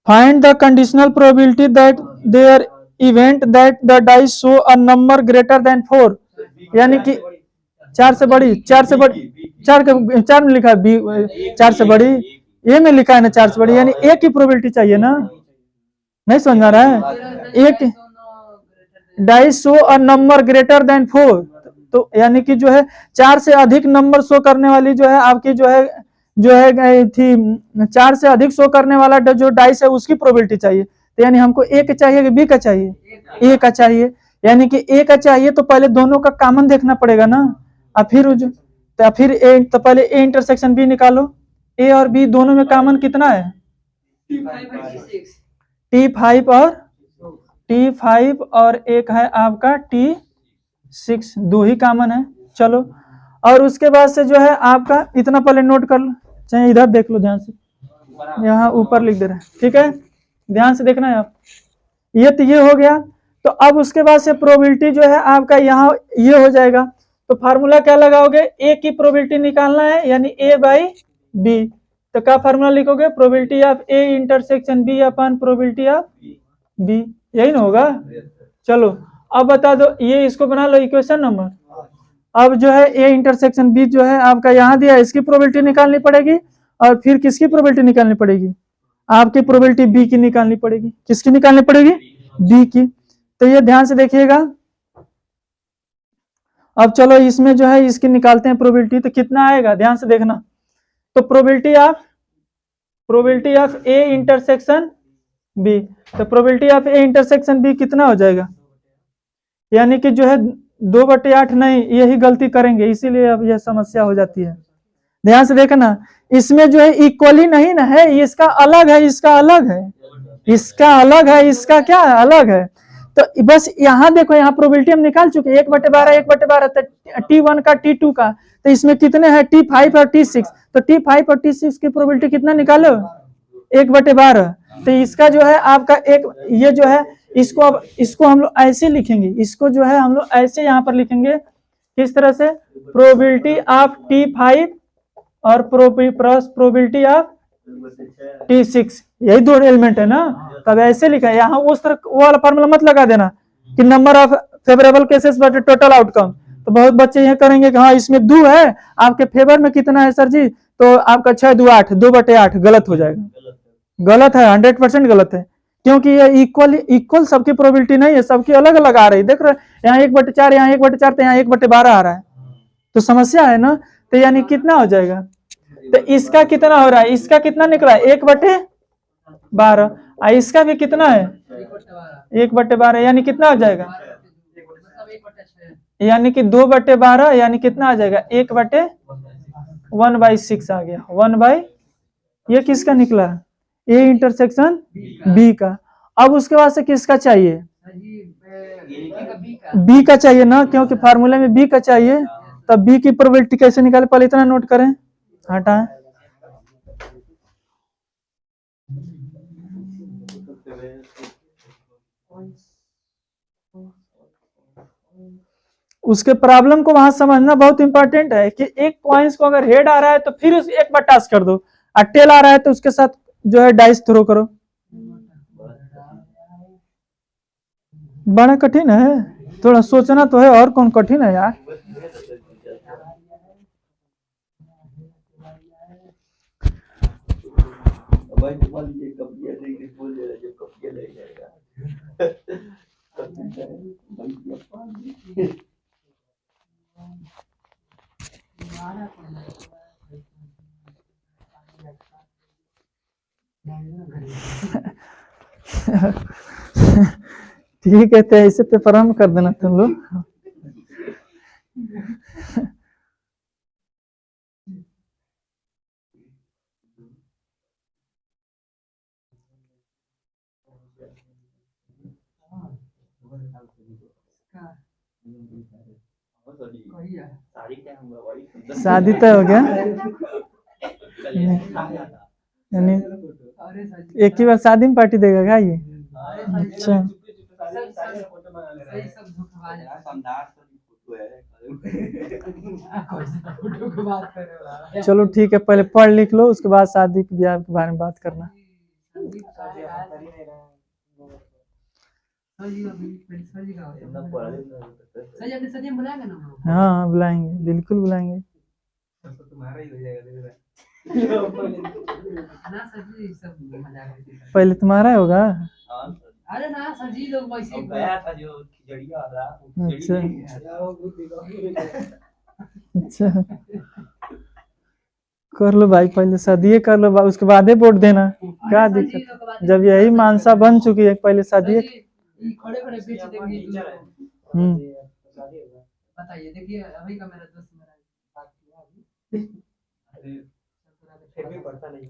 Find the conditional probability that there event that the dice show a number greater than 4, यानी कि 4 से बड़ी, 4 में लिखा है बी, 4 से बड़ी, ए में लिखा है ना 4 से बड़ी, यानी ए की प्रोबेबिलिटी चाहिए ना, नहीं समझ आ रहा है, एक dice show a number greater than 4, तो यानी कि जो है 4 से अधिक नंबर शो करने वाली जो है आपकी जो है थी 4 से अधिक शो करने वाला जो डाइस है उसकी प्रोबेबिलिटी चाहिए। तो यानी हमको ए का चाहिए कि बी का चाहिए, ए का चाहिए, यानी कि ए का चाहिए तो पहले दोनों का कॉमन देखना पड़ेगा ना, और फिर ए, तो पहले ए इंटरसेक्शन बी निकालो, ए और बी दोनों में कॉमन कितना है, T5 और एक है आपका T6, दो ही कॉमन है। चलो, और उसके बाद से जो है आपका इतना पहले नोट कर लो, चाहे इधर देख लो ध्यान से, यहाँ ऊपर लिख दे रहे हैं, ठीक है, ध्यान से देखना है आप, ये तो ये हो गया। तो अब उसके बाद से प्रोबेबिलिटी जो है आपका यहाँ ये हो जाएगा, तो फार्मूला क्या लगाओगे, ए की प्रोबेबिलिटी निकालना है, यानी ए बाई बी, तो क्या फार्मूला लिखोगे, probability of A intersection B upon probability of B, यही ना होगा। चलो अब बता दो, ये इसको बना लो इक्वेशन नंबर। अब जो है ए इंटरसेक्शन बी जो है आपका यहाँ दिया, इसकी प्रोबेबिलिटी निकालनी पड़ेगी, और फिर किसकी प्रोबेबिलिटी निकालनी पड़ेगी, आपकी प्रोबेबिलिटी बी की निकालनी पड़ेगी, किसकी निकालनी पड़ेगी, बी की। तो ये ध्यान से देखिएगा। अब चलो इसमें जो है इसकी निकालते हैं प्रोबेबिलिटी, तो कितना आएगा ध्यान से देखना, तो probability of A intersection B, तो probability of A intersection B कितना हो जाएगा, यानी कि जो है 2/8 नहीं, यही गलती करेंगे, इसीलिए अब यह समस्या हो जाती है। ध्यान से देखना, इसमें जो है इक्वली नहीं ना है, इसका अलग है, इसका अलग है, इसका अलग है, इसका क्या है, अलग है। तो बस यहाँ देखो, यहाँ प्रोबेबिलिटी हम निकाल चुके, 1/12 1/12, तो T1 का T2 का, तो इसमें कितने हैं T5 और T6, तो T5 और T6 की प्रोबेबिलिटी कितना निकालो, 1/12। तो इसका जो है आपका एक, ये जो है इसको हम लोग ऐसे लिखेंगे, इसको जो है हम लोग ऐसे यहाँ पर लिखेंगे, किस तरह से, प्रोबेबिलिटी ऑफ T5 और प्रोबेबिलिटी ऑफ T6, यही दो एलिमेंट है ना, तब ऐसे लिखा है। यहाँ उस तरह वो वाला फार्मूला मत लगा देना, कि number of favourable cases but total outcome. तो बहुत बच्चे ये करेंगे कि हाँ इसमें 2 है, आपके फेवर में कितना है सर जी, तो आपका 6 2 8, 2/8 गलत हो जाएगा। गलत है, 100% गलत है, क्योंकि ये इक्वल सबकी प्रोबेबिलिटी नहीं है, सबकी अलग अलग आ रही। देख रहे यहाँ 1/4, यहाँ 1/4, तो यहाँ 1/12 आ रहा है, तो समस्या है ना। तो यानी कितना हो जाएगा, तो इसका कितना हो रहा है, इसका कितना निकला 1/12, और इसका भी कितना है 1/12, यानी कितना हो जाएगा, यानी कि 2/12, यानी कितना आ जाएगा 1/1/6 आ गया। 1 ये किसका निकला, ए इंटरसेक्शन बी का। अब उसके बाद से किसका चाहिए, बी का चाहिए ना, क्योंकि फार्मूले में बी का चाहिए। तब बी की प्रोबेबिलिटी कैसे निकाले, पहले इतना नोट करें, हटाएं। उसके प्रॉब्लम को वहां समझना बहुत इंपॉर्टेंट है कि एक कॉइन्स को अगर हेड आ रहा है तो फिर उस एक बार टास्क कर दो, और टेल आ रहा है तो उसके साथ जो है डाइस थ्रो करो। बड़ा कठिन है, थोड़ा सोचना तो है, और कौन कठिन है यार। ठीक है, तो ऐसे पेपर हम कर देना तुम लोग। शादी तय हो गया, यानी एक ही बार शादी में पार्टी देगा क्या ये। अच्छा चलो ठीक है, पहले पढ़ लिख लो, उसके बाद शादी ब्याह के बारे में बात करना। हाँ बुलाएंगे, बिल्कुल बुलाएंगे। पहले तुम्हारा होगा। अरे ना सर जी, लोग वैसे ही गया था जो खिचड़िया वाला, अच्छा अच्छा, कर लो भाई, पहले शादी कर लो, उसके बाद ही वोट देना, क्या दिक्कत। जब यही मानसा बन चुकी है, पहले शादी। खड़े खड़े बेच देंगे। बताइए, देखिए अभी का मेरा दोस्त मेरा बात किया अभी, फिर भी पड़ता नहीं,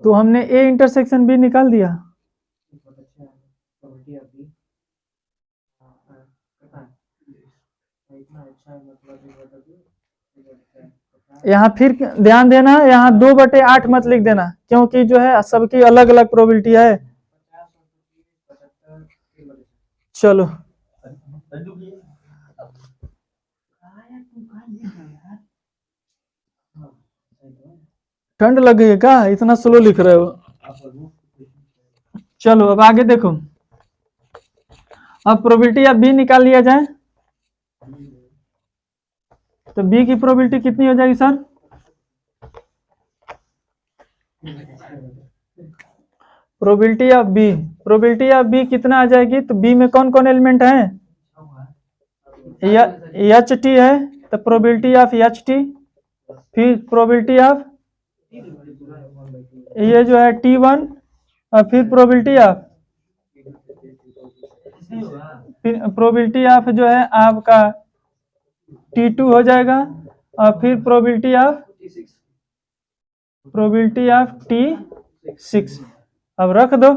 तो हमने ए इंटरसेक्शन बी निकाल दिया। यहाँ फिर ध्यान देना, यहाँ 2/8 मत लिख देना, क्योंकि जो है सबकी अलग अलग प्रोबेबिलिटी है। चलो ठंड लग गई है क्या, इतना स्लो लिख रहे हो। चलो अब आगे देखो, अब प्रोबेबिलिटी अब बी निकाल लिया जाए, तो बी की प्रोबेबिलिटी कितनी हो जाएगी सर, प्रोबेबिलिटी ऑफ बी कितना आ जाएगी। तो बी में कौन कौन एलिमेंट है, एच टी है, तो प्रोबेबिलिटी ऑफ एच टी, फिर प्रोबेबिलिटी ऑफ ये जो है T1, और फिर प्रोबेबिलिटी ऑफ जो है आपका T2 हो जाएगा, और फिर प्रोबेबिलिटी ऑफ T6। अब रख दो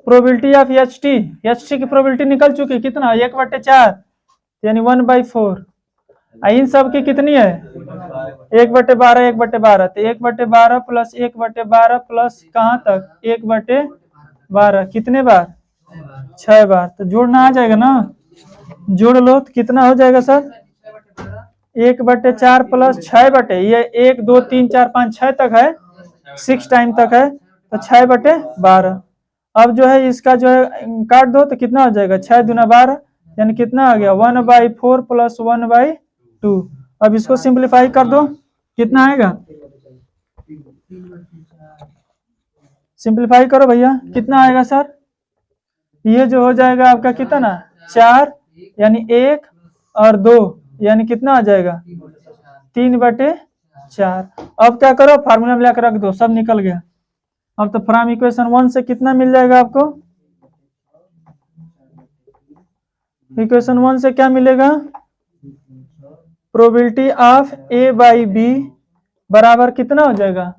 प्रोबेबिलिटी ऑफ एच टी की प्रोबेबिलिटी निकल चुकी, कितना 1/4, यानी 1/4। इन सब की कितनी है 1/12, 1/12, तो 1/12 प्लस 1/12 प्लस कहाँ तक 1/12, कितने बार 6 बार। तो जोड़ना आ जाएगा ना, जोड़ लो, तो कितना हो जाएगा सर 1/4 प्लस 6 ये 1 2 3 4 5 6 तक है, 6 टाइम तक है, तो 6/12। अब जो है इसका जो है काट दो तो कितना हो जाएगा, 6 दूना 12, यानी कितना आ गया 1/4 प्लस 1/2। अब इसको सिंप्लीफाई कर दो, कितना आएगा, सिंप्लीफाई करो भैया, कितना आएगा सर, ये जो हो जाएगा आपका कितना 4 यानी 1 और 2 यानी कितना आ जाएगा 3/4। अब क्या करो, फार्मूला में लाकर रख दो, सब निकल गया। अब तो फ्रॉम इक्वेशन 1 से कितना मिल जाएगा आपको, इक्वेशन 1 से क्या मिलेगा, प्रोबेबिलिटी ऑफ A/B बराबर कितना हो जाएगा,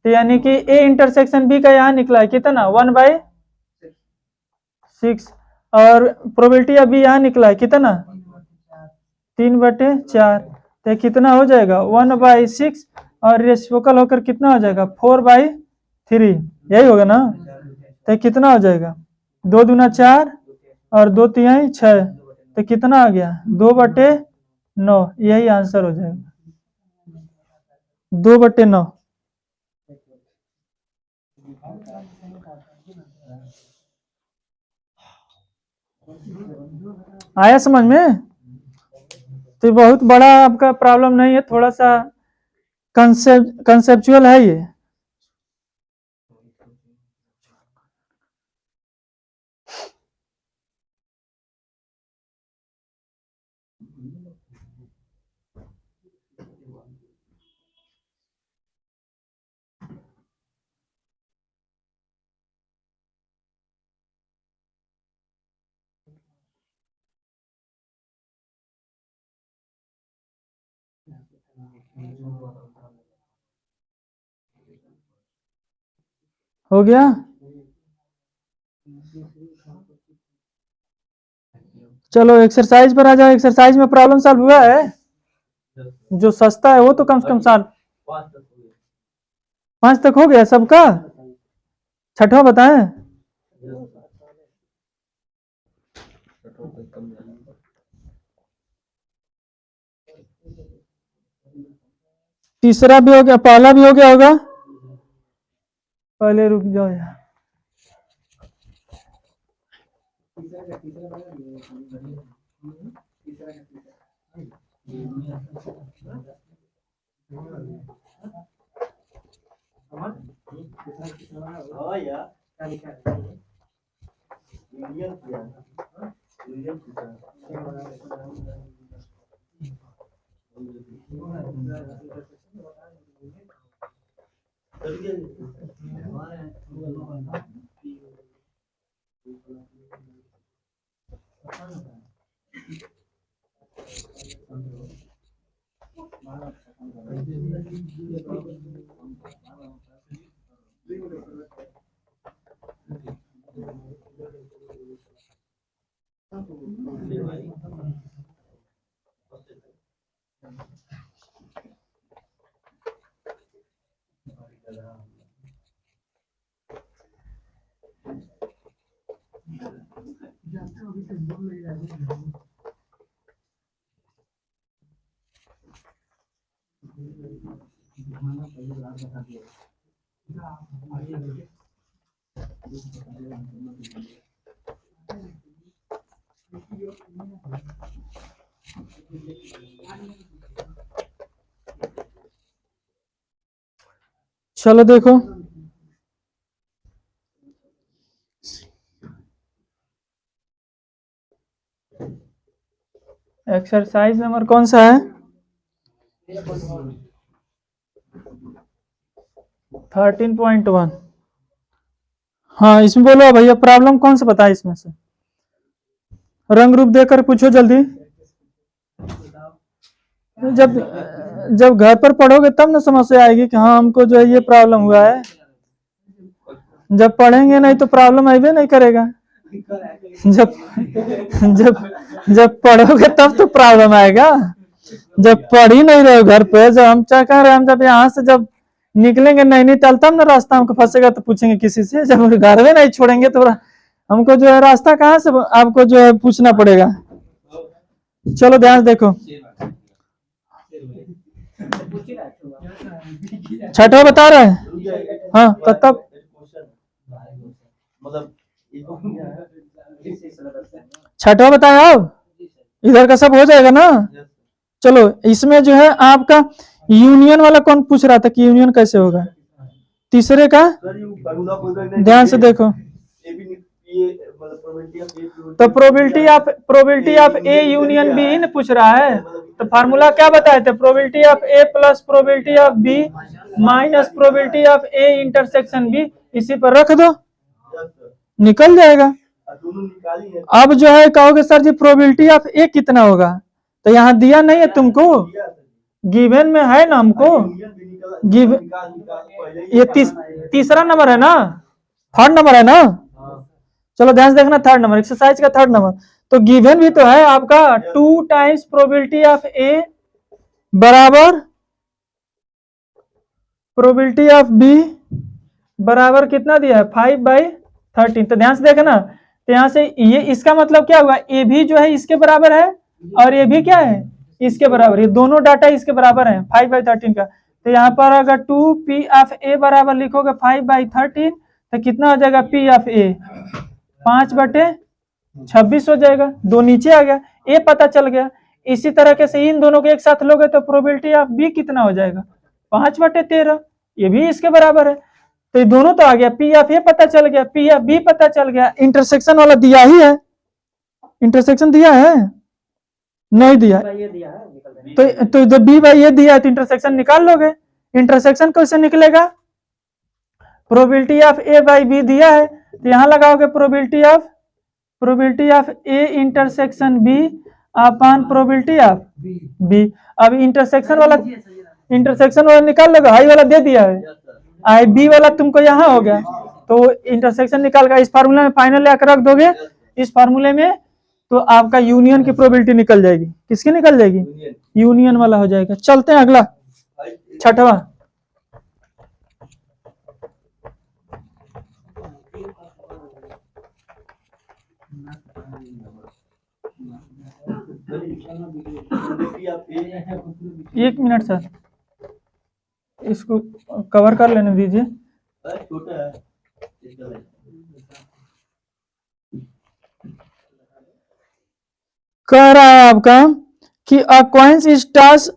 तो यानी कि A इंटरसेक्शन B का यहाँ निकला है कितना 1/6, और प्रोबेबिलिटी ऑफ B यहाँ निकला है कितना 3/4, तो कितना हो जाएगा 1/6 और रेसिप्रोकल होकर कितना हो जाएगा 4/3, यही होगा ना, तो कितना हो जाएगा 2 दूना 4 और 2 तिहाई 6, तो कितना आ गया 2/9, यही आंसर हो जाएगा 2/9। आया समझ में, तो बहुत बड़ा आपका प्रॉब्लम नहीं है, थोड़ा सा कंसेप्चुअल है ये। हो गया, चलो एक्सरसाइज पर आ जाओ। एक्सरसाइज में प्रॉब्लम सॉल्व हुआ है, जो सस्ता है वो तो कम से कम 5 तक हो गया सबका, छठवा बताएं, तीसरा भी हो गया, पहला भी हो गया होगा, पहले रुक जाओ यार, चलो देखो एक्सरसाइज नंबर कौन सा है, 13.1। हाँ इसमें बोलो भैया प्रॉब्लम कौन सा बताए, इसमें से रंग रूप देकर पूछो जल्दी, जब घर पर पढ़ोगे तब ना समस्या आएगी कि हाँ हमको जो है ये प्रॉब्लम हुआ है, जब पढ़ेंगे नहीं तो प्रॉब्लम आएगा नहीं करेगा, जब जब जब पढ़ोगे तब तो प्रॉब्लम आएगा, जब पढ़ ही नहीं रहे घर पे, जब हम क्या कह रहे हैं, हम जब यहाँ से जब निकलेंगे नैनीताल तब ना रास्ता हमको फंसेगा तो पूछेंगे किसी से, जब घर में नहीं छोड़ेंगे तो हमको जो है रास्ता कहाँ से आपको जो है पूछना पड़ेगा। चलो ध्यान से देखो, छठवा बता रहा है। हाँ तब मतलब छठवा बताया आप, इधर का सब हो जाएगा ना। चलो इसमें जो है आपका यूनियन वाला कौन पूछ रहा था कि यूनियन कैसे होगा, तीसरे का ध्यान से देखो। तो probability of A union B न पूछ रहा है, तो फार्मूला क्या बताए थे, probability of A plus probability of B minus probability of A intersection B, इसी पर रख दो निकल जाएगा। अब जो है कहोगे सर जी प्रोबेबिलिटी ऑफ ए कितना होगा, तो यहाँ दिया नहीं है तुमको, गिवन में है ना हमको, गिव ये तीसरा नंबर है ना, थर्ड नंबर है ना। चलो ध्यान से देखना, थर्ड नंबर एक्सरसाइज का थर्ड नंबर, तो गिवन भी तो है आपका 2 टाइम्स प्रोबेबिलिटी ऑफ ए बराबर प्रोबेबिलिटी ऑफ बी बराबर कितना दिया है 5/13। तो ध्यान से देखना, तो यहाँ से ये इसका मतलब क्या हुआ, ए भी जो है इसके बराबर है और ये भी क्या है इसके बराबर, ये दोनों डाटा इसके बराबर है 5/13 का। तो यहाँ पर अगर 2p ऑफ ए बराबर लिखोगे 5/13 तो कितना हो जाएगा p ऑफ ए 5/26 हो जाएगा, दो नीचे आ गया, ए पता चल गया। इसी तरह के से इन दोनों को एक साथ लोगे तो प्रोबेबिलिटी ऑफ बी कितना हो जाएगा 5/13, ये भी इसके बराबर है। तो ये दोनों तो आ गया, पी ऑफ ए पता चल गया, पी ऑफ बी पता चल गया, इंटरसेक्शन वाला दिया ही है, इंटरसेक्शन दिया है नहीं दिया, तो जब बी बाई ए दिया है तो इंटरसेक्शन निकाल लोगे। इंटरसेक्शन कैसे निकलेगा, probability of A by B दिया है तो यहाँ लगाओगे probability of A intersection B upon probability of B. अब इंटरसेक्शन वाला निकाल लोगे, हाई वाला दे दिया है, आई बी वाला तुमको यहाँ हो गया, तो इंटरसेक्शन निकाल कर इस फार्मूला में फाइनल लेकर रख दोगे, इस फार्मूले में तो आपका यूनियन की प्रोबेबिलिटी निकल जाएगी। किसकी निकल जाएगी, यूनियन वाला हो जाएगा। चलते हैं अगला छठवा, एक मिनट सर, इसको कवर कर लेने दीजिए। कह रहा है आपका कि अ कॉइंस इज टॉस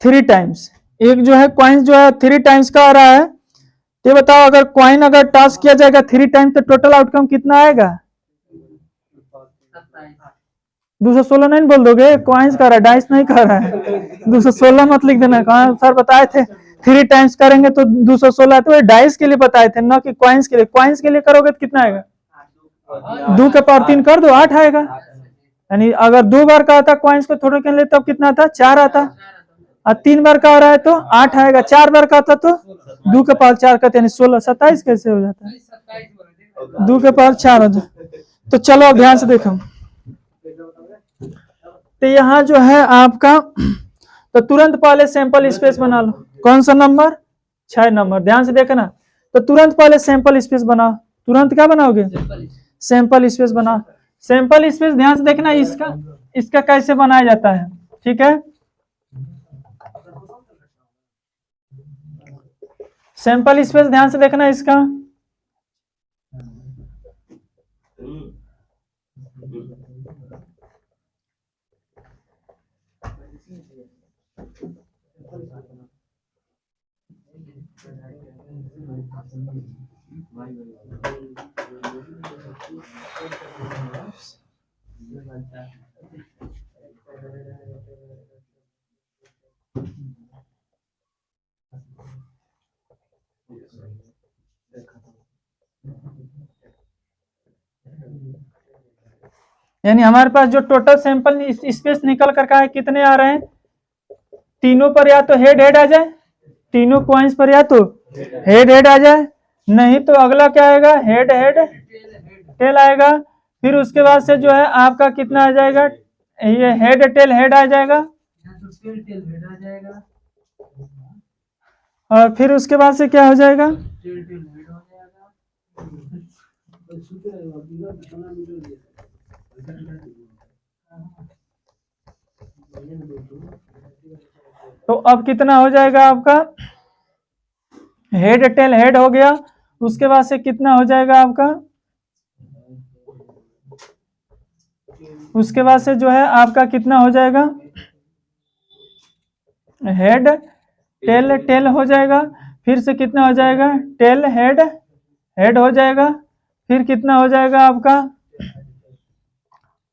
3 टाइम्स, एक जो है कॉइंस जो है 3 टाइम्स का आ रहा है, ये बताओ अगर कॉइन अगर टॉस किया जाएगा 3 टाइम्स तो टोटल आउटकम कितना आएगा, 216 नहीं बोल दोगे, कॉइन्स कर रहा है, डाइस नहीं कर रहा है, 216 मत लिख देना। कहा सर बताए थे 3 टाइम्स करेंगे तो 216, तो डाइस के लिए बताए थे ना कि कॉइन्स के लिए। कॉइन्स के लिए करोगे तो कितना आएगा, 2 के पावर 3 कर दो 8 आएगा, यानी अगर 2 बार का आता कॉइन्स को थोड़े के लिए तब कितना आता 4 आता, और 3 बार का आ रहा है तो 8 आएगा, 4 बार का आता तो 2 के पावर 4 करते यानी 16, 27 कैसे हो जाता है, 2 के पावर 4 हो जाता। तो चलो अब ध्यान से देखो, तो यहाँ जो है आपका, तो तुरंत पहले सैंपल स्पेस बना लो, कौन सा नंबर 6 नंबर, ध्यान से देखना। तो तुरंत पहले सैंपल स्पेस बनाओ, तुरंत क्या बनाओगे सैंपल स्पेस बनाओ। सैंपल स्पेस ध्यान से देखना, इसका कैसे बनाया जाता है, ठीक है। सैंपल स्पेस ध्यान से देखना इसका, यानी हमारे पास जो टोटल सैंपल स्पेस निकल कर का है कितने आ रहे हैं, तीनों पर या तो हेड हेड आ जाए, तीनों कॉइन्स पर या तो हेड हेड आ जाए, नहीं तो अगला क्या आएगा हेड हेड टेल आएगा। फिर उसके बाद से जो है आपका कितना आ जाएगा, ये हेड टेल हेड आ जाएगा, और फिर उसके बाद से क्या हो जाएगा, तो अब कितना हो जाएगा आपका, हेड टेल हेड हो गया, उसके बाद से कितना हो जाएगा आपका, उसके बाद से जो है आपका कितना हो जाएगा, हेड टेल टेल हो जाएगा, फिर से कितना हो जाएगा, टेल हेड हेड हो जाएगा, फिर कितना हो जाएगा आपका,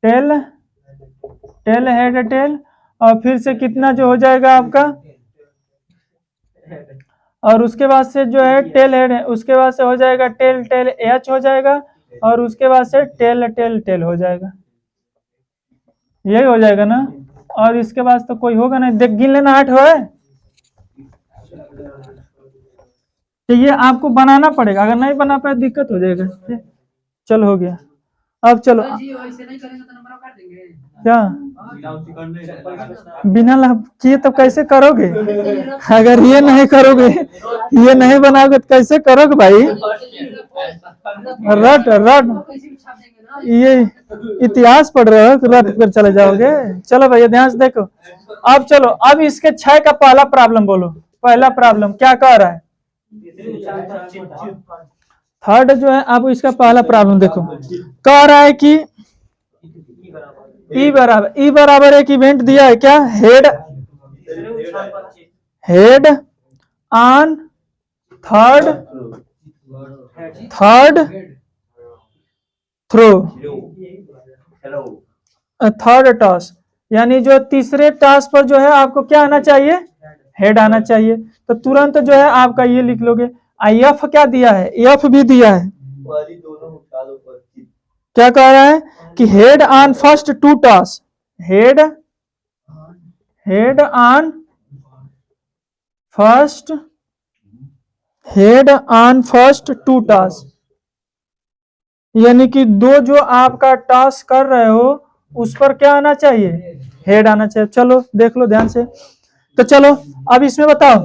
टेल टेल हेड टेल, और फिर से कितना जो हो जाएगा आपका, और उसके बाद से जो है टेल हेड है, उसके बाद से हो जाएगा टेल टेल एच हो जाएगा, और उसके बाद से टेल टेल टेल हो जाएगा, यही हो जाएगा ना। और इसके बाद तो कोई होगा नहीं, देख गिन लेना 8 है, तो ये आपको बनाना पड़ेगा, अगर नहीं बना पाए दिक्कत हो जाएगा। चलो हो गया। अब चलो जी वैसे नहीं करेंगे तो नंबर काट देंगे क्या, बिना लाभ किए तो कैसे करोगे, अगर ये नहीं करोगे, ये नहीं बनाओगे तो कैसे करोगे भाई, रट रट कैसे भी छाप देंगे ना। ये इतिहास पढ़ रहे हो तो रट कर चले जाओगे। चलो भैया ध्यान से देखो। अब चलो, अब इसके 6 का पहला प्रॉब्लम बोलो। पहला प्रॉब्लम क्या कह रहा है, थर्ड जो है, आप इसका पहला प्रॉब्लम देखो, कह रहा है कि ई बराबर एक इवेंट दिया है क्या, head on third throw third toss, यानी जो तीसरे टॉस पर जो है आपको क्या आना चाहिए, हेड आना चाहिए। तो तुरंत जो है आपका ये लिख लोगे। एफ क्या दिया है, एफ भी दिया है, क्या कह रहा है कि head on first 2 toss, head on first 2 toss, यानी कि 2 जो आपका टॉस कर रहे हो उस पर क्या आना चाहिए, हेड आना चाहिए। चलो देख लो ध्यान से। तो चलो अब इसमें बताओ,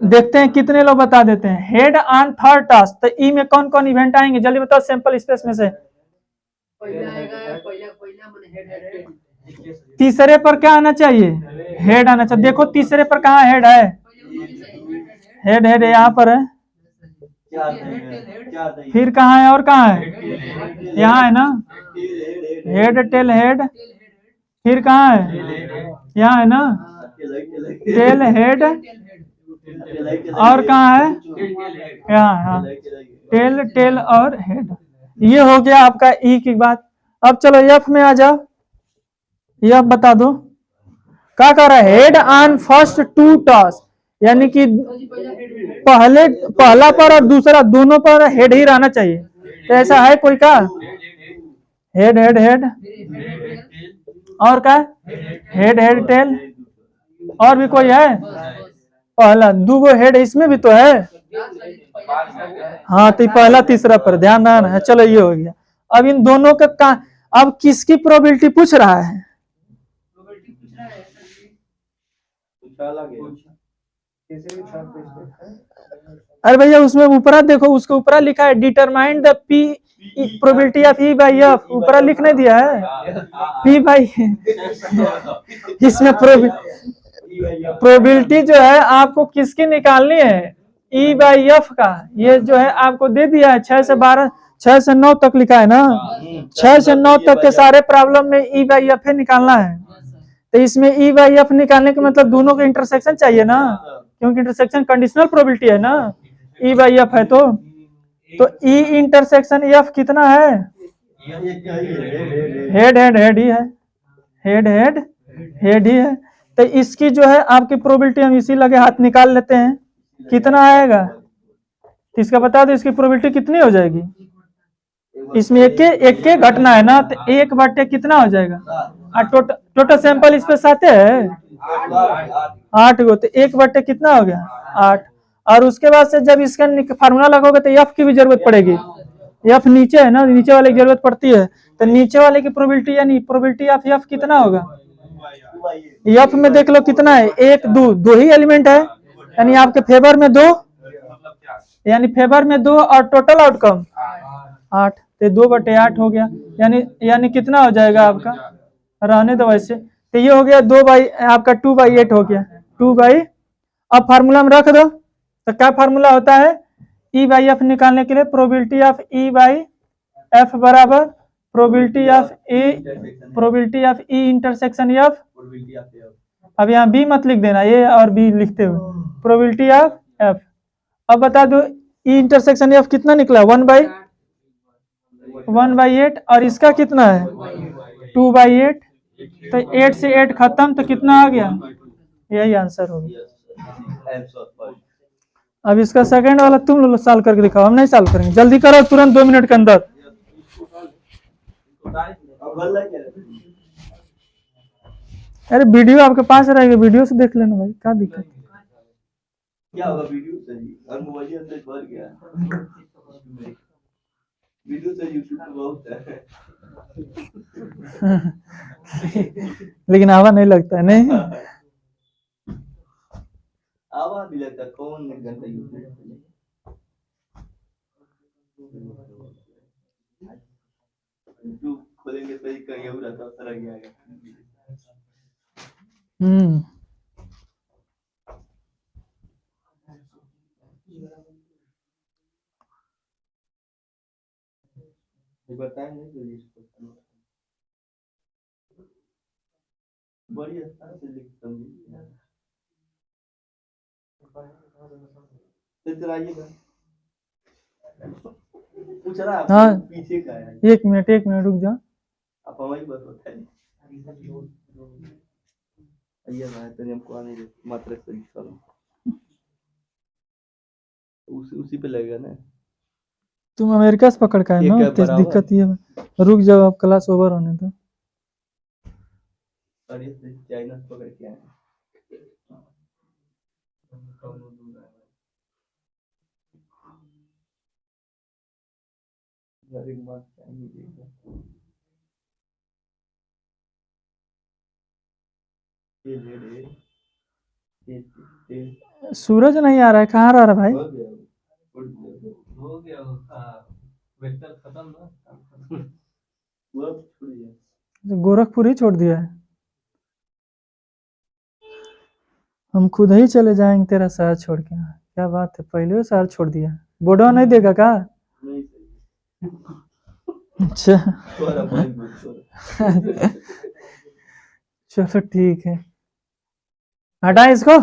देखते हैं कितने लोग बता देते हैं। हेड ऑन थर्ड टॉस, तो ई में कौन कौन इवेंट आएंगे जल्दी बताओ, सैंपल स्पेस में से। पहला आएगा पहला माने हेड तीसरे पर क्या आना चाहिए, हेड आना चाहिए। देखो तीसरे पर कहाँ हेड है, हेड हेड यहाँ पर है, फिर कहाँ है और कहाँ है, यहाँ है ना, हेड टेल हेड, फिर कहाँ है, यहाँ है ना, टेल हेड, और कहाँ है, यहाँ, हाँ, टेल टेल और हेड। ये हो गया आपका ई की बात। अब चलो एफ में आ जाओ, एफ बता दो क्या कर रहा है, हेड ऑन फर्स्ट 2 टॉस, यानी कि पहला पर और दूसरा दोनों पर हेड ही रहना चाहिए। तो ऐसा है कोई का, हेड हेड हेड, और का हेड हेड टेल, और भी कोई है, पहला 2 हेड इसमें भी तो है, हाँ, तो पहला तीसरा पर ध्यान रखना है। चलो ये हो गया। अब इन दोनों का अब किसकी प्रोबेबिलिटी पूछ रहा है, अरे भैया उसमें ऊपरा देखो, उसके ऊपरा लिखा है determine the P probability of E by F, ऊपरा लिखने दिया है पी बाई इसमें प्रोबेबिलिटी जो है आपको किसकी निकालनी है, ई बाई एफ का। ये जो है आपको दे दिया है 6 से 12, 6 से 9 तक लिखा है ना, 6 से 9 तक के सारे प्रॉब्लम में ई बाई एफ निकालना है। तो इसमें ई बाई एफ निकालने का मतलब दोनों का इंटरसेक्शन चाहिए ना, क्योंकि इंटरसेक्शन कंडीशनल प्रोबेबिलिटी है ना, ई बाई एफ है। तो ई इंटरसेक्शन एफ कितना है, हेड हेड हेड ही है, हेड हेड हेड ही है। तो इसकी जो है आपकी प्रोबेबिलिटी हम इसी लगे हाथ निकाल लेते हैं, कितना आएगा, इसका बता दो इसकी प्रोबेबिलिटी कितनी हो जाएगी। इसमें एक के घटना है ना, तो 1/, कितना हो जाएगा, टोटल सैंपल इस पे 7 है, 8 गो, तो 1/, कितना हो गया, 8। और उसके बाद से जब इसका फार्मूला लगोगे तो एफ की भी जरूरत पड़ेगी, एफ नीचे है ना, नीचे वाले की जरूरत पड़ती है। तो नीचे वाले की प्रोबेबिलिटी यानी प्रोबेबिलिटी ऑफ एफ कितना होगा, एफ में देख लो कितना है, 1 2 ही एलिमेंट है, यानी आपके फेवर में 2, यानी फेवर में 2 और टोटल आउटकम 8, तो 2/8 हो गया। यानी कितना हो जाएगा आपका, रहने दो वैसे, तो ये हो गया 2 बाई आपका 2/8 हो गया 2 बाई। अब फार्मूला में रख दो, तो क्या फार्मूला होता है ई बाई एफ निकालने के लिए, probability of E by F बराबर probability of E intersection F. अब यहाँ बी मत लिख देना, ए और बी लिखते हुए प्रोबेबिलिटी ऑफ एफ। अब बता दो ई इंटरसेक्शन एफ कितना निकला 1/8 और इसका कितना है 2/8, तो 8 से 8 खत्म, तो कितना आ गया, यही आंसर हो गया। अब इसका सेकंड वाला तुम लोग सॉल्व करके दिखाओ, हम नहीं सॉल्व करेंगे, जल्दी करो तुरंत 2 मिनट के अंदर। अरे वीडियो आपके पास रहेगा, वीडियो से देख लेना भाई, क्या दिक्कत है। क्या होगा वीडियो से ही और मोबाइल से भर गया वीडियो से यूट्यूब पे बहुत है लेकिन आवा नहीं लगता है, नहीं आवाज भी लगता कौन घंटा यूट्यूब खोलेंगे तो एक ये उड़ा तो सारा गया बताएं नहीं तो इसको बड़ी आसान से लिख समझिए तो चलाइएगा पूछ रहा है हाँ पीछे का है 1 मिनट रुक जाओ। आप हमारी बात बताइए आइए ना तो हमको आने दे मात्रा से चलो उसी पे लगेगा ना। तुम अमेरिका से पकड़ का है ना, तो दिक्कत ये है। रुक जाओ, अब क्लास ओवर होने दो। अरे चाइना से पकड़ के आए सूरज नहीं आ रहा है, कहाँ रहा है भाई? हो गया वेक्टर खत्म ना गोरखपुर ही छोड़ दिया है। हम खुद ही चले जाएंगे तेरा शहर छोड़ के। क्या बात है, पहले शहर छोड़ दिया। बोडो नहीं देगा का? अच्छा चलो ठीक है, हटा इसको।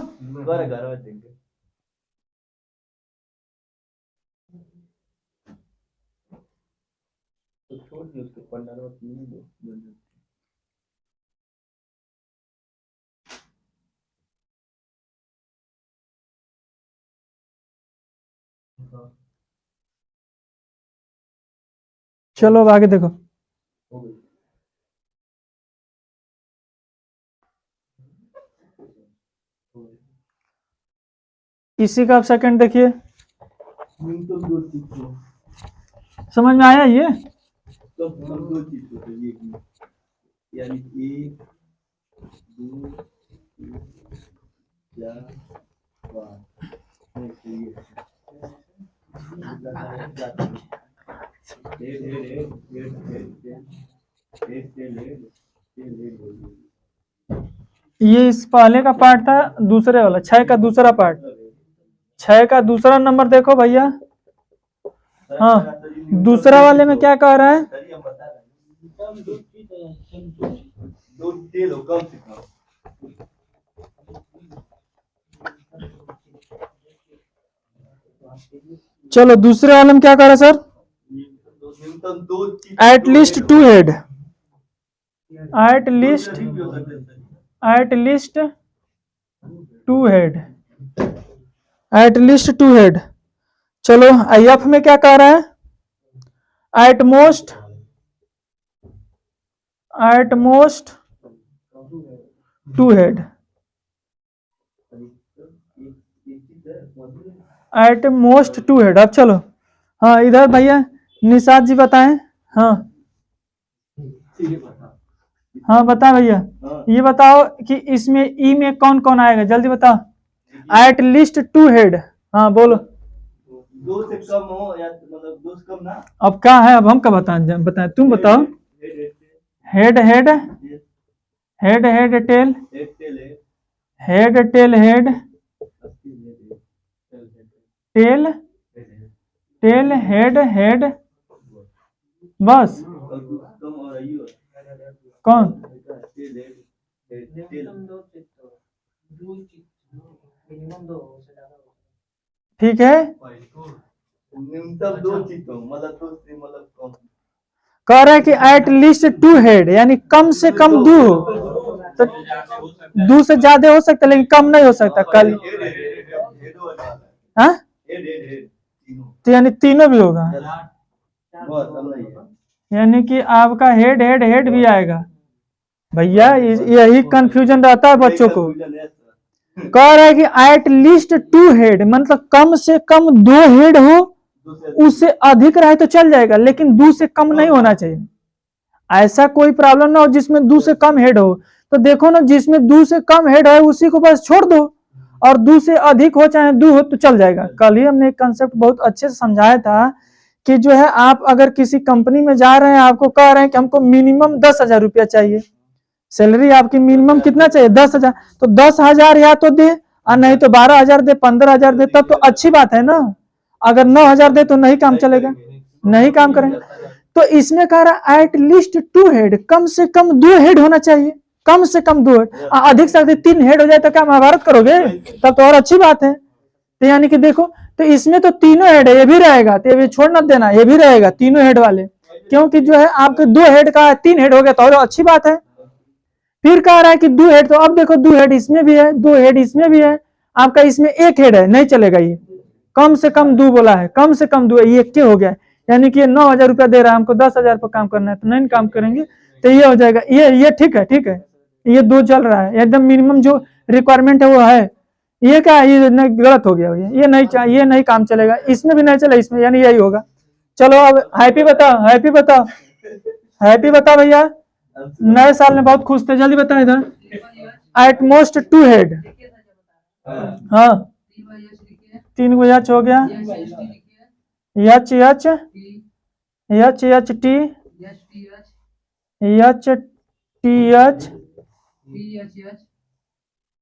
चलो अब आगे देखो। इसी का आप सेकंड देखिए, समझ में आया ये? यानी 1 2 3 ये इस पहले का पार्ट था, दूसरे वाला 6 का दूसरा पार्ट। 6 का दूसरा नंबर देखो भैया। हाँ, दूसरा वाले में क्या कह रहा है? चलो दूसरे वाले में क्या कह रहा है sir? At least 2 head, at least 2 head, at least 2 head. चलो IF में क्या कह रहा है? At most 2 head, at most 2 head. अब चलो, हाँ इधर भैया निषाद जी बताएं। हाँ हाँ बता भैया, ये बताओ कि इसमें ई में कौन कौन आएगा, जल्दी बताओ। एट लीस्ट 2 हेड, हाँ बोलो। 2 से कम हो या मतलब 2 से कम ना। अब क्या है, अब हम क्या बताएं, तुम बताओ। Head head head tail, head tail head, head tail head, tail tail head head, बस। कम और आई हो कौन? टेल हेड हेड टेल ठीक है, न्यूनतम 2 चित्त मतलब 2 से मतलब कम। कह रहा है कि एट लीस्ट 2 हेड, यानी कम से कम 2 हो, तो 2 से ज्यादा हो सकता है लेकिन कम नहीं हो सकता। कल हेड वाला हाँ, हेड हेड हेड तीनों तो यानी तीनों भी होगा, बस अब नहीं है। यानी कि आपका हेड हेड हेड भी आएगा। भैया यही कंफ्यूजन रहता है बच्चों को। कह रहा है कि एट लीस्ट 2 हेड, मतलब कम से कम 2 हेड हो, उससे अधिक रहे तो चल जाएगा लेकिन 2 से कम नहीं होना चाहिए। ऐसा कोई प्रॉब्लम ना हो जिसमें 2 से कम हेड हो, तो देखो ना जिसमें 2 से कम हेड है उसी को बस छोड़ दो, और 2 से अधिक हो चाहे 2 हो तो चल जाएगा। कल ही हमने एक कंसेप्ट बहुत अच्छे से समझाया था कि जो है आप अगर किसी कंपनी में जा रहे हैं, आपको कह रहे हैं कि हमको मिनिमम 10,000 रुपया चाहिए, सैलरी आपकी मिनिमम कितना चाहिए 10,000, तो 10,000 या तो दे और नहीं तो 12,000 दे, 15,000 दे, तब तो अच्छी बात है ना। अगर 9,000 दे तो नहीं काम चलेगा, नहीं काम करेंगे। तो इसमें कह रहा है एट लीस्ट 2 हेड, कम से कम 2 हेड होना चाहिए, कम से कम 2 हेड, अधिक से अधिक 3 हेड हो जाए तो क्या महाभारत करोगे, तब तो और अच्छी बात है। तो यानी कि देखो, तो इसमें तो तीनों हेड है, ये भी रहेगा, तो ये भी छोड़ मत देना, ये भी रहेगा तीनों हेड वाले, क्योंकि जो है आपके 2 हेड का 3 हेड हो गया तो और अच्छी बात है। फिर कह रहा है कि 2 हेड, तो अब देखो 2 हेड इसमें भी है, 2 हेड इसमें भी है, आपका इसमें 1 हेड है, नहीं चलेगा, ये कम से कम 2 बोला है, कम से कम 2, ये क्या हो गया, यानी कि ये 9,000 रुपया दे रहा है, हमको 10,000 पर काम करना है तो नहीं काम करेंगे, तो ये हो जाएगा, ये ठीक है, ठीक है, ये 2 चल रहा है एकदम मिनिमम जो रिक्वायरमेंट है वो है। ये क्या है, ये गलत हो गया, ये नहीं चाहिए, ये नहीं काम चलेगा, इसमें भी नहीं चला, इसमें यानी यही होगा। चलो अब हैप्पी बताओ, हैप्पी बताओ, हैप्पी बताओ भैया, नए साल में बहुत खुश थे, जल्दी बताओ इधर। एट मोस्ट 2 हेड, हाँ 3 को यच हो गया, यच यच यच यच टी यच टी यच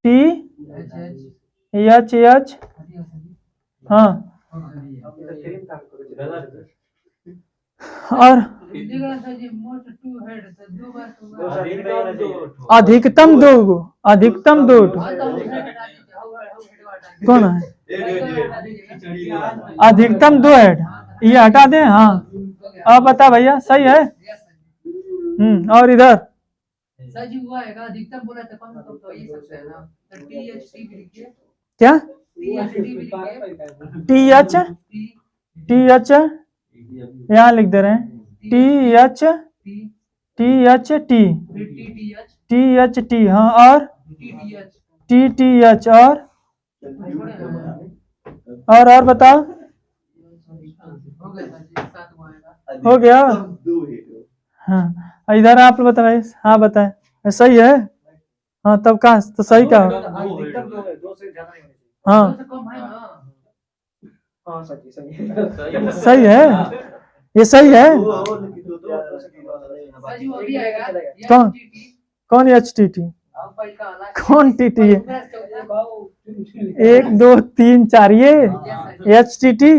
टी यच यच, हाँ और अधिकतम 2 गो, अधिकतम 2 कौन है, अधिकतम 2 हेड, ये हटा दें, हाँ अब बता भैया सही है। और इधर सर जी हुआ है अधिकतम बोला था कम तो ये सकते हैं ना, तो टीएचटी भी लिखिए, क्या टीएचटी भी लिखिए, टी एच यहाँ लिख दे रहे हैं, T H T T H T, हाँ और टी टी एच, और बताओ, हो गया, हाँ इधर आप बताए, हाँ बताए सही है, हाँ तब कहाँ तो सही क्या हो, हाँ सही है, ये सही है। कौन कौन एच टी टी, कौन टी टी है, 1 2 3 4 ये एच टी टी,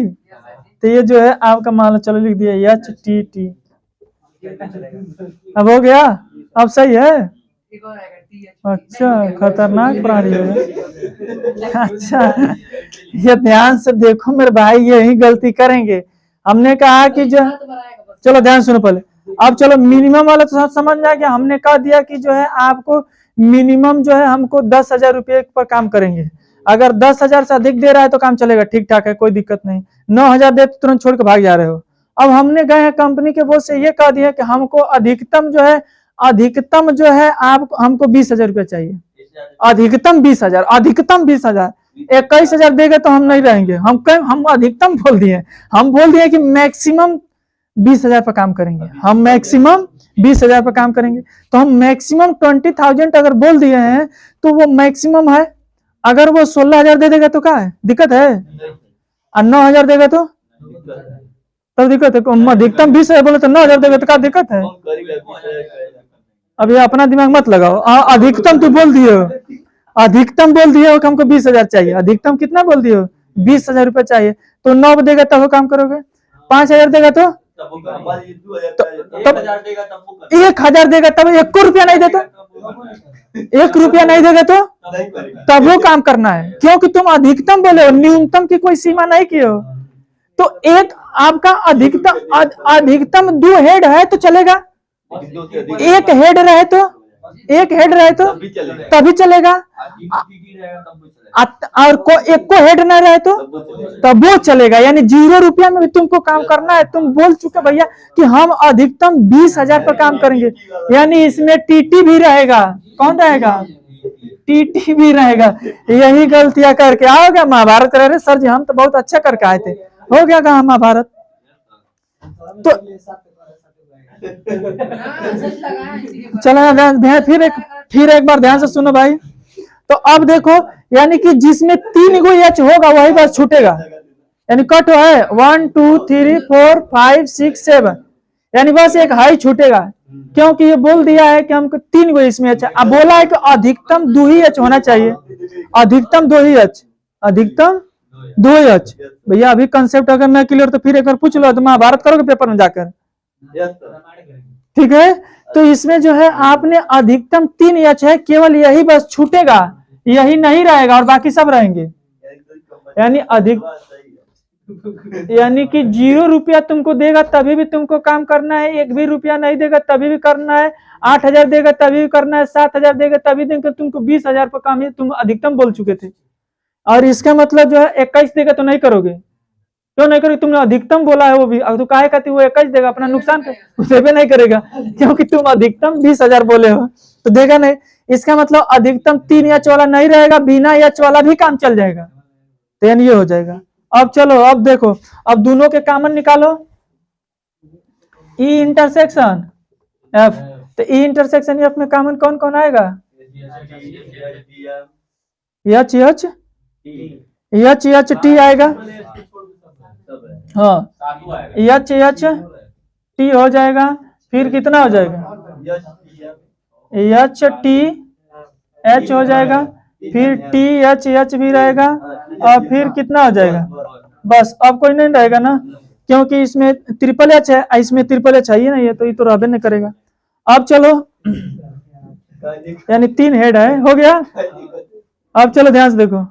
तो ये जो है आपका मान लो, चलो लिख दिया एच टी टी, अब हो गया, अब सही है। अच्छा खतरनाक प्राणी है, अच्छा ये ध्यान से देखो मेरे भाई, यही गलती करेंगे। हमने कहा कि जो, चलो ध्यान सुनो पहले, अब चलो मिनिमम वाला तो समझ में आ गया, हमने कह दिया कि जो है आपको मिनिमम जो है हमको 10,000 रुपये पर काम करेंगे, अगर 10,000 से अधिक दे रहा है तो काम चलेगा, ठीक ठाक है, कोई दिक्कत नहीं, 9,000 दे तो तुरंत छोड़ के भाग जा रहे हो। अब हमने गए हैं कंपनी के बोस से ये कह दिया कि हमको अधिकतम जो है, अधिकतम जो है आप हमको 20,000 रुपया चाहिए, अधिकतम 20,000, अधिकतम 20,000, 21,000 देगा तो हम नहीं रहेंगे, हम अधिकतम बोल दिए, हम बोल दिए कि मैक्सिमम 20,000 पर काम करेंगे, हम मैक्सिमम 20,000 पर काम करेंगे, तो हम मैक्सिमम 20,000 अगर बोल दिए हैं तो वो मैक्सिमम है। अगर वो 16,000 दे देगा तो क्या है, दिक्कत है, और 9,000 देगा तो तब दिक्कत है, अधिकतम 20,000 बोले तो 9,000 देगा तो क्या दिक्कत है, अब ये अपना दिमाग मत लगाओ। अधिकतम तो बोल दिए हो, अधिकतम बोल दिए हो कि हमको 20,000 चाहिए। अधिकतम कितना बोल दिए हो? 20,000 रुपये चाहिए। तो 9 देगा तब वो काम करोगे, 5,000 देगा तो तब वो काम वाली 2,000 तब 1,000 देगा तब वो कर 1,000 देगा तब 1 रुपया नहीं देता, 1 रुपया नहीं देगा तो नहीं करेगा। तब वो काम करना है, क्योंकि तुम अधिकतम बोले हो, न्यूनतम की कोई सीमा नहीं किए हो। तो एक आपका अधिकतम 2 हेड है तो चलेगा, लेकिन 2 से अधिक एक हेड रहे तो तब भी चलेगा। तभी चलेगा। और एक को हेड न रहे तो तब वो चलेगा। यानी 0 रुपया में भी तुमको काम करना है। तुम बोल चुके भैया कि हम अधिकतम 20,000 पर काम करेंगे, यानी इसमें टीटी भी रहेगा। कौन रहेगा? टीटी भी रहेगा। यही गलतियां करके आओगे महाभारत रहे सर जी, हम तो बहुत अच्छा करके आए थे, हो गया कहा महाभारत। तो चलो फिर एक बार ध्यान से सुनो भाई। तो अब देखो, यानी कि जिसमें 3 गो एच होगा वही बस छूटेगा, यानी कट है 1 2 3 4 5 6 7, यानी बस एक हाई छूटेगा, क्योंकि ये बोल दिया है कि हमको 3 गो इसमें एच है। अब बोला है कि अधिकतम 2 ही एच होना चाहिए, अधिकतम 2 ही एच, अधिकतम 2 एच। भैया अभी कंसेप्ट अगर नहीं क्लियर तो फिर एक बार पूछ लो, तो महाभारत करोगे पेपर में जाकर, ठीक है। तो इसमें जो है आपने अधिकतम 3 एच है, केवल यही बस छूटेगा, यही नहीं रहेगा और बाकी सब रहेंगे। यानी कि 0 रुपया तुमको देगा तभी भी तुमको काम करना है, 1 भी रुपया नहीं देगा तभी भी करना है, 8,000 देगा तभी भी करना है, 7,000 देगा तभी देगा। तुमको 20,000 पर काम है, तुम अधिकतम बोल चुके थे। और इसका मतलब जो है 21 देगा तो नहीं करोगे। क्यों नहीं करोगे? तुमने अधिकतम बोला है, वो भी तो काहे कहती वो 21 देगा, अपना नुकसान उसे भी नहीं करेगा, क्योंकि तुम अधिकतम 20,000 बोले हो तो देगा नहीं। इसका मतलब अधिकतम 3 एच वाला नहीं रहेगा, बिना एच वाला भी काम चल जाएगा, तो ये हो जाएगा। अब चलो, अब देखो, अब दोनों के कॉमन निकालो। ई इंटरसेक्शन एफ, तो ई इंटरसेक्शन एफ में कॉमन कौन कौन आएगा? H H H H T आएगा, हाँ एच एच टी हो जाएगा। फिर कितना हो जाएगा? एच टी एच हो जाएगा, फिर टी एच एच भी रहेगा, और फिर कितना हो जाएगा? बस, अब कोई नहीं रहेगा ना, क्योंकि इसमें ट्रिपल एच है, इसमें ट्रिपल एच है ही नहीं है, तो ये तो रहबे नहीं करेगा। अब चलो, यानी 3 हेड है, हो गया। अब चलो ध्यान से देखो,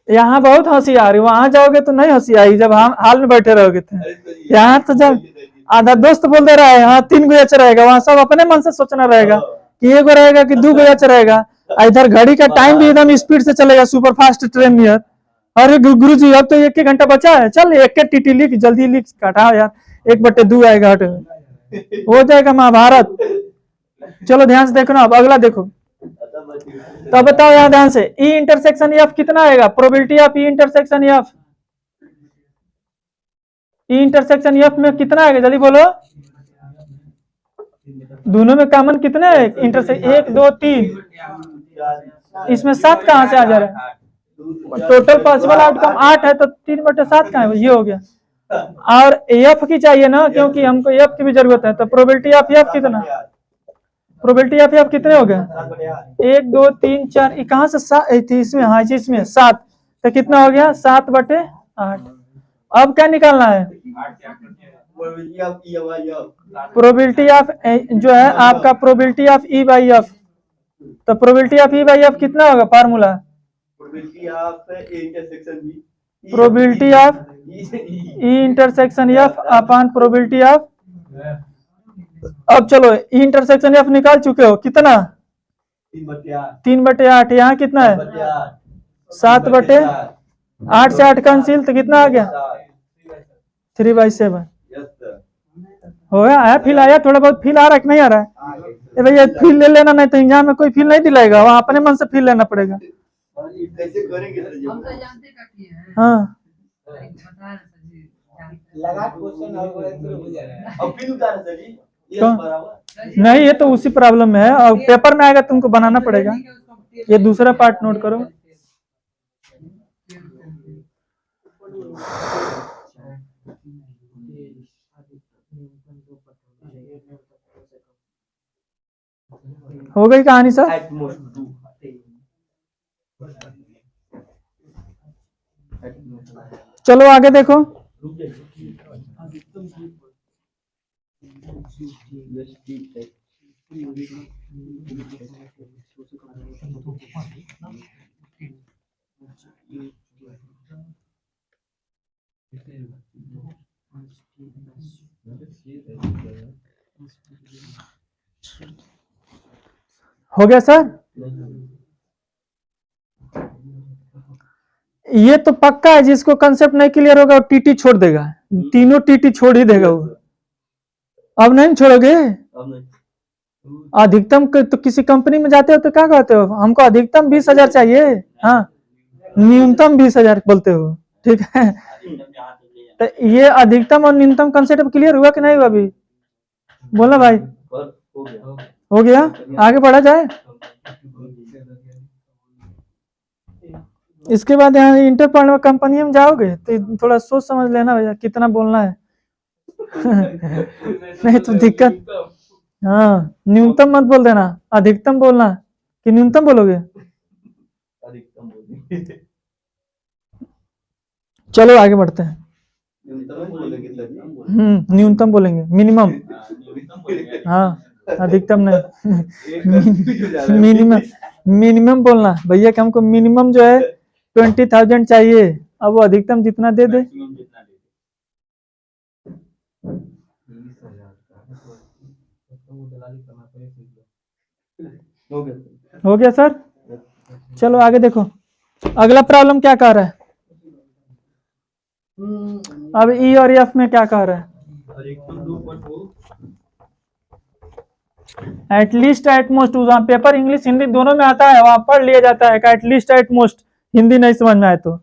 यहाँ बहुत हंसी आ रही, वहां जाओगे तो नहीं हंसी आई, जब हम हाल में बैठे रहोगे थे। यहाँ तो जब आधा दोस्त बोल दे रहा है हाँ 3 गो एच रहेगा, वहां सब अपने मन से सोचना रहेगा कि 1 गो रहेगा कि 2 गो एच रहेगा। इधर घड़ी का टाइम भी एकदम स्पीड से चलेगा, सुपर फास्ट ट्रेन में। अरे गुरु जी अब तो 1 घंटा बचा है, चल 1 टीटी लिख, जल्दी लिख, हटाओ यार, 1/2 आएगा, हट हो जाएगा महाभारत। चलो ध्यान से देखो ना, अब अगला देखो। तो बताओ यहाँ ध्यान से, ई इंटरसेक्शन एफ कितना आएगा? Probability of E intersection F, E intersection F में कितना आएगा? जल्दी बोलो, दोनों में कॉमन कितने है? इंटरसेक्शन 1 2 3, इसमें 7 कहां से आ जा रहा है? टोटल पॉसिबल आउटकम 8 है, तो 3/7 कहां है? ये हो गया। और एफ की चाहिए ना, क्योंकि हमको एफ की भी जरूरत है, तो प्रोबेबिलिटी ऑफ एफ कितना? प्रोबेबिलिटी ऑफ एफ कितने हो गए? 1 2 3 4, कहां से 7 थी इसमें? हाँ जी, इसमें 7, तो कितना हो गया? 7/8। अब क्या निकालना है? प्रोबेबिलिटी ऑफ जो है आपका probability of E by F, तो probability of E by F कितना होगा? Formula probability of E intersection F upon probability of. अब चलो, ई इंटरसेक्शन एफ निकाल चुके हो, कितना? 3/8। यहाँ कितना है? 7/8 से 8 कैंसिल, तो कितना आ गया? 3/7 हो गया। आया फील? आया थोड़ा बहुत फील आ रहा है कि नहीं आ रहा है? भैया फील ले लेना, नहीं तो एग्जाम में कोई फील नहीं दिलाएगा, वहाँ अपने मन से फील लेना पड़ेगा। हाँ नहीं, ये तो उसी प्रॉब्लम में है, और पेपर में आएगा तुमको बनाना पड़ेगा। ये दूसरा पार्ट नोट करो। हो गई कहानी सर। At most 2। चलो आगे देखो। हो गया सर। ये तो पक्का है, जिसको कंसेप्ट नहीं क्लियर होगा वो टीटी छोड़ देगा, तीनों टीटी छोड़ ही देगा वो। अब नहीं छोड़ोगे? अधिकतम तो किसी कंपनी में जाते हो तो क्या कहते हो, हमको अधिकतम 20,000 चाहिए, हाँ न्यूनतम 20,000 बोलते हो, ठीक है। तो ये अधिकतम और न्यूनतम कंसेप्ट क्लियर हुआ कि नहीं हुआ अभी? बोला भाई। हो गया, आगे बढ़ा जाए। इसके बाद यहाँ इंटर कंपनी में जाओगे तो थोड़ा सोच समझ लेना भैया कितना बोलना है। नहीं तो दिक्कत। हाँ न्यूनतम मत बोल देना, अधिकतम बोलना कि न्यूनतम बोलोगे? अधिकतम बोलेंगे। चलो आगे बढ़ते हैं। न्यूनतम बोलेंगे सर जी। न्यूनतम बोलेंगे, मिनिमम। हाँ अधिकतम नहीं, मिनिमम। मिनिमम बोलना भैया कि हमको मिनिमम जो है 20,000 चाहिए, अब वो अधिकतम जितना दे दे। हो गया सर। चलो आगे देखो, अगला प्रॉब्लम क्या कह रहा है? अब ई और एफ में क्या कह रहा है? At least at most, paper English Hindi दोनों में आता है, वहां पढ़ लिया जाता है एटलीस्ट एटमोस्ट, हिंदी नहीं समझ में आए तो।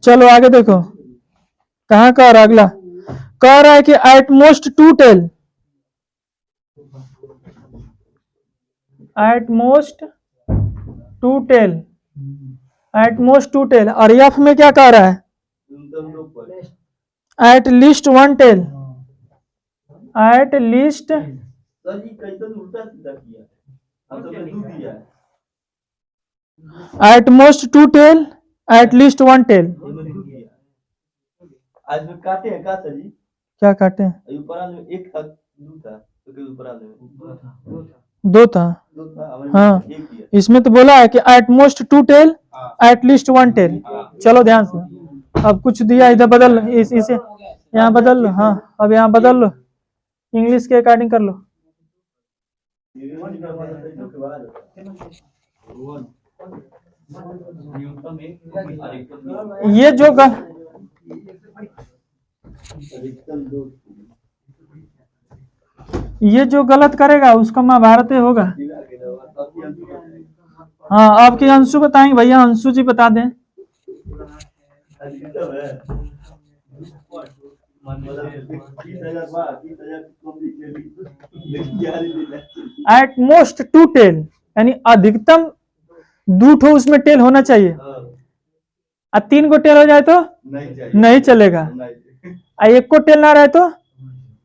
चलो आगे देखो, कहाँ कह रहा है अगला? कह रहा है कि at most two tail, at most two tail, at most two tail. और एफ में क्या कह रहा है? At least one tail, at least. Sir ji कैसे उल्टा सीधा किया, हम तो दू दिया है। At most two tail, at least one tail. आज में काटे हैं का सर जी? क्या काटे हैं? ऊपर में एक था, दो था, तो के ऊपर में दो था। हाँ इसमें तो बोला है कि at most two tail, at least one tail. चलो ध्यान से, अब कुछ दिया इधर बदल, इसे यहाँ बदल लो। हाँ अब यहाँ बदल लो, इंग्लिश के अकॉर्डिंग कर लो। ये जो गलत करेगा उसका महाभारत होगा। हाँ आपके अंशु बताएंगे भैया, अंशु जी बता दें। एट मोस्ट टू टेल, यानी अधिकतम दो ठो उसमें टेल होना चाहिए। आ 3 को टेल हो जाए तो नहीं चलेगा, आ 1 को टेल ना रहे तो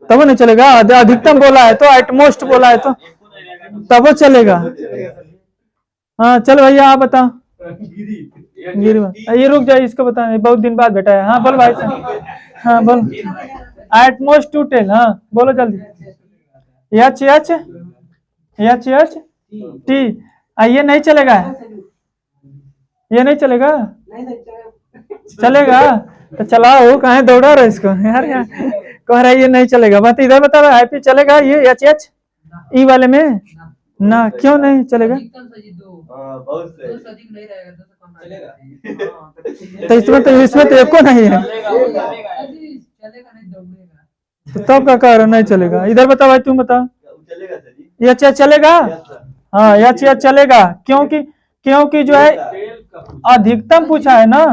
तब नहीं चलेगा। अधिकतम बोला है तो, एट मोस्ट बोला है तो तब चलेगा। हाँ चलो भैया आप बताओ। ये रुक जाए, इसको बता, बहुत दिन बाद बेटा है। हाँ बोल भाई साहब। हाँ बोल, एट मोस्ट टू टेल। हाँ बोलो जल्दी। H H H H T. ये नहीं चलेगा, ये नहीं चलेगा, चलेगा तो चलाओ, कहाँ दौड़ा रहे इसको यार, कह रहा है ये नहीं चलेगा। बात इधर बता रहा है, चलेगा ये एच एच ई वाले में ना, क्यों नहीं चलेगा? तो इसमें तो एको नहीं है, तो तब क्या कह रहा नहीं चलेगा? इधर बता भाई, तुम बता। एच एच चलेगा? हाँ एच एच चलेगा, क्योंकि जो है अधिकतम पूछा है ना।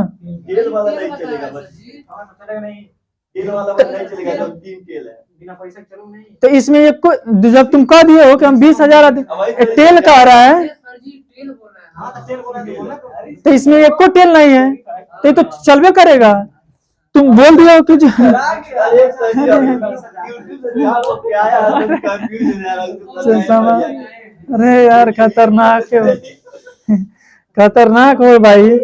तो इसमें एक को जब तुम कह दिए हो कि हम 20,000 टेल कह रहा है, तो इसमें एक को टेल नहीं है तो ये तो चलवे करेगा। तुम बोल दिया हो कि जो अरे यार खतरनाक है, खतरनाक हो भाई।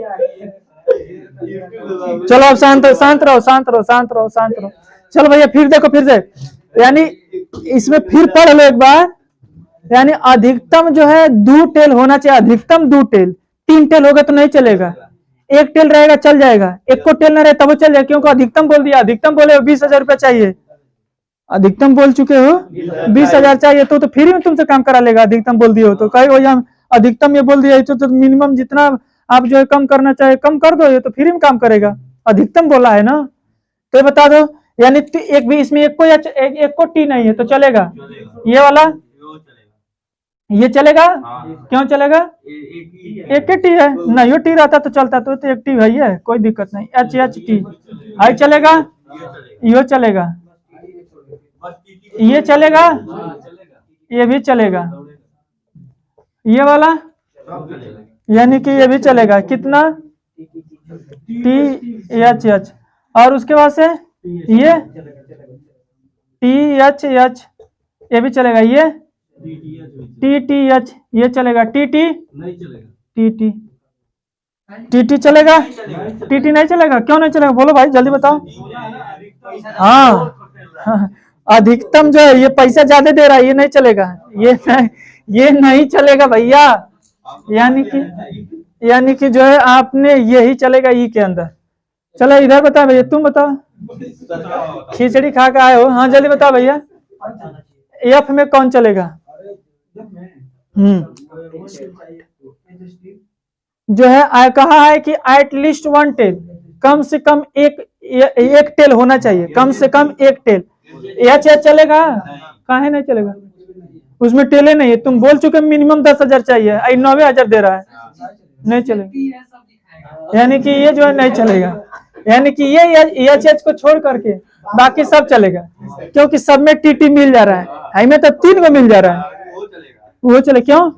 चलो अब शांत शांत रहो, शांत रहो, शांत रहो, शांत रहो। चलो भैया फिर देखो, फिर से, यानी इसमें फिर पढ़ लो एक बार। यानी अधिकतम जो है 2 टेल होना चाहिए, अधिकतम 2 टेल। 3 टेल होगा तो नहीं चलेगा, 1 टेल रहेगा चल जाएगा, 1 को टेल ना रहे तब वो चल जाएगा, क्योंकि अधिकतम बोल दिया। अधिकतम बोले 20,000 रुपया चाहिए, अधिकतम बोल चुके हो 20,000 चाहिए, तो फ्री में तुमसे काम करा लेगा। अधिकतम बोल दिए हो तो कहीं वही हम अधिकतम ये बोल दिया तो मिनिमम जितना आप जो है कम करना चाहे कम कर दो, ये तो फ्री में काम करेगा। अधिकतम बोला है ना, तो बता दो। यानी एक भी इसमें एक को टी नहीं है तो चलेगा, ये वाला ये चलेगा। क्यों चलेगा? एक ही टी है, नहीं टी रहता तो चलता, तो एक टी भाई है, कोई दिक्कत नहीं। HHT आई चलेगा, ये चलेगा, ये चलेगा, ये भी चलेगा, ये वाला यानी कि ये भी चलेगा। कितना? THH। और उसके बाद से ये THH ये भी चलेगा, ये TTH ये चलेगा, TT नहीं चलेगा, TT चलेगा, TT नहीं चलेगा। क्यों नहीं चलेगा बोलो भाई, जल्दी बताओ। हाँ, अधिकतम जो है ये पैसा ज्यादा दे रहा है, ये नहीं चलेगा, ये नहीं चलेगा भैया। यानी कि जो है आपने यही चलेगा ई के अंदर। चलो इधर बताओ भैया, तुम बताओ, खिचड़ी खा के आए हो। हाँ जल्दी बताओ भैया, F में कौन चलेगा? जो है कहा है कि एटलीस्ट 1 टेल, कम से कम एक टेल होना चाहिए, कम से कम 1 टेल। HH चलेगा? काहे नहीं चलेगा, उसमें टेले नहीं है। तुम बोल चुके मिनिमम 10,000 चाहिए, 90,000 दे रहा है, नहीं चलेगा। यानी कि ये जो है नहीं चलेगा, यानी कि ये HH को छोड़ करके बाकी सब चलेगा, क्योंकि सब में TT मिल जा रहा है, हमें तो 3 को मिल जा रहा है, वो चले। क्यों?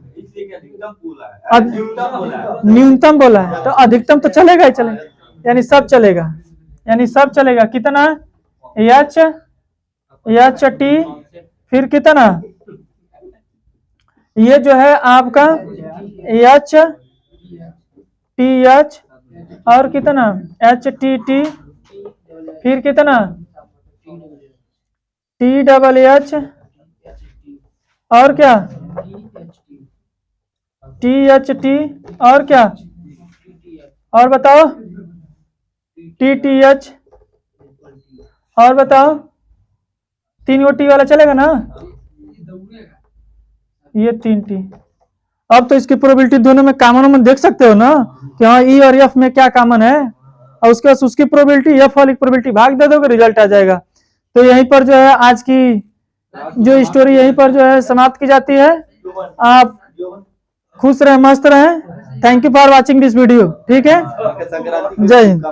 न्यूनतम बोला है तो अधिकतम तो चलेगा ही चलेगा, यानी सब चलेगा, यानी सब चलेगा। कितना? HT फिर कितना? ये जो है आपका HTH और कितना? HTT फिर कितना? THH और क्या? THT और क्या? और बताओ। TTH और बताओ। 3 गो टी वाला चलेगा ना, ये 3 टी। अब तो इसकी प्रोबेबिलिटी दोनों में कॉमन में देख सकते हो ना कि हाँ ई और एफ में क्या कॉमन है, और उसके बाद उसकी प्रोबेबिलिटी एफ वाली प्रोबेबिलिटी भाग दे दोगे, रिजल्ट आ जाएगा। तो यहीं पर जो है आज की जो स्टोरी यहीं पर जो है समाप्त की जाती है। आप खुश रहे, मस्त रहे। Thank you for watching this video. ठीक है, जय हिंद।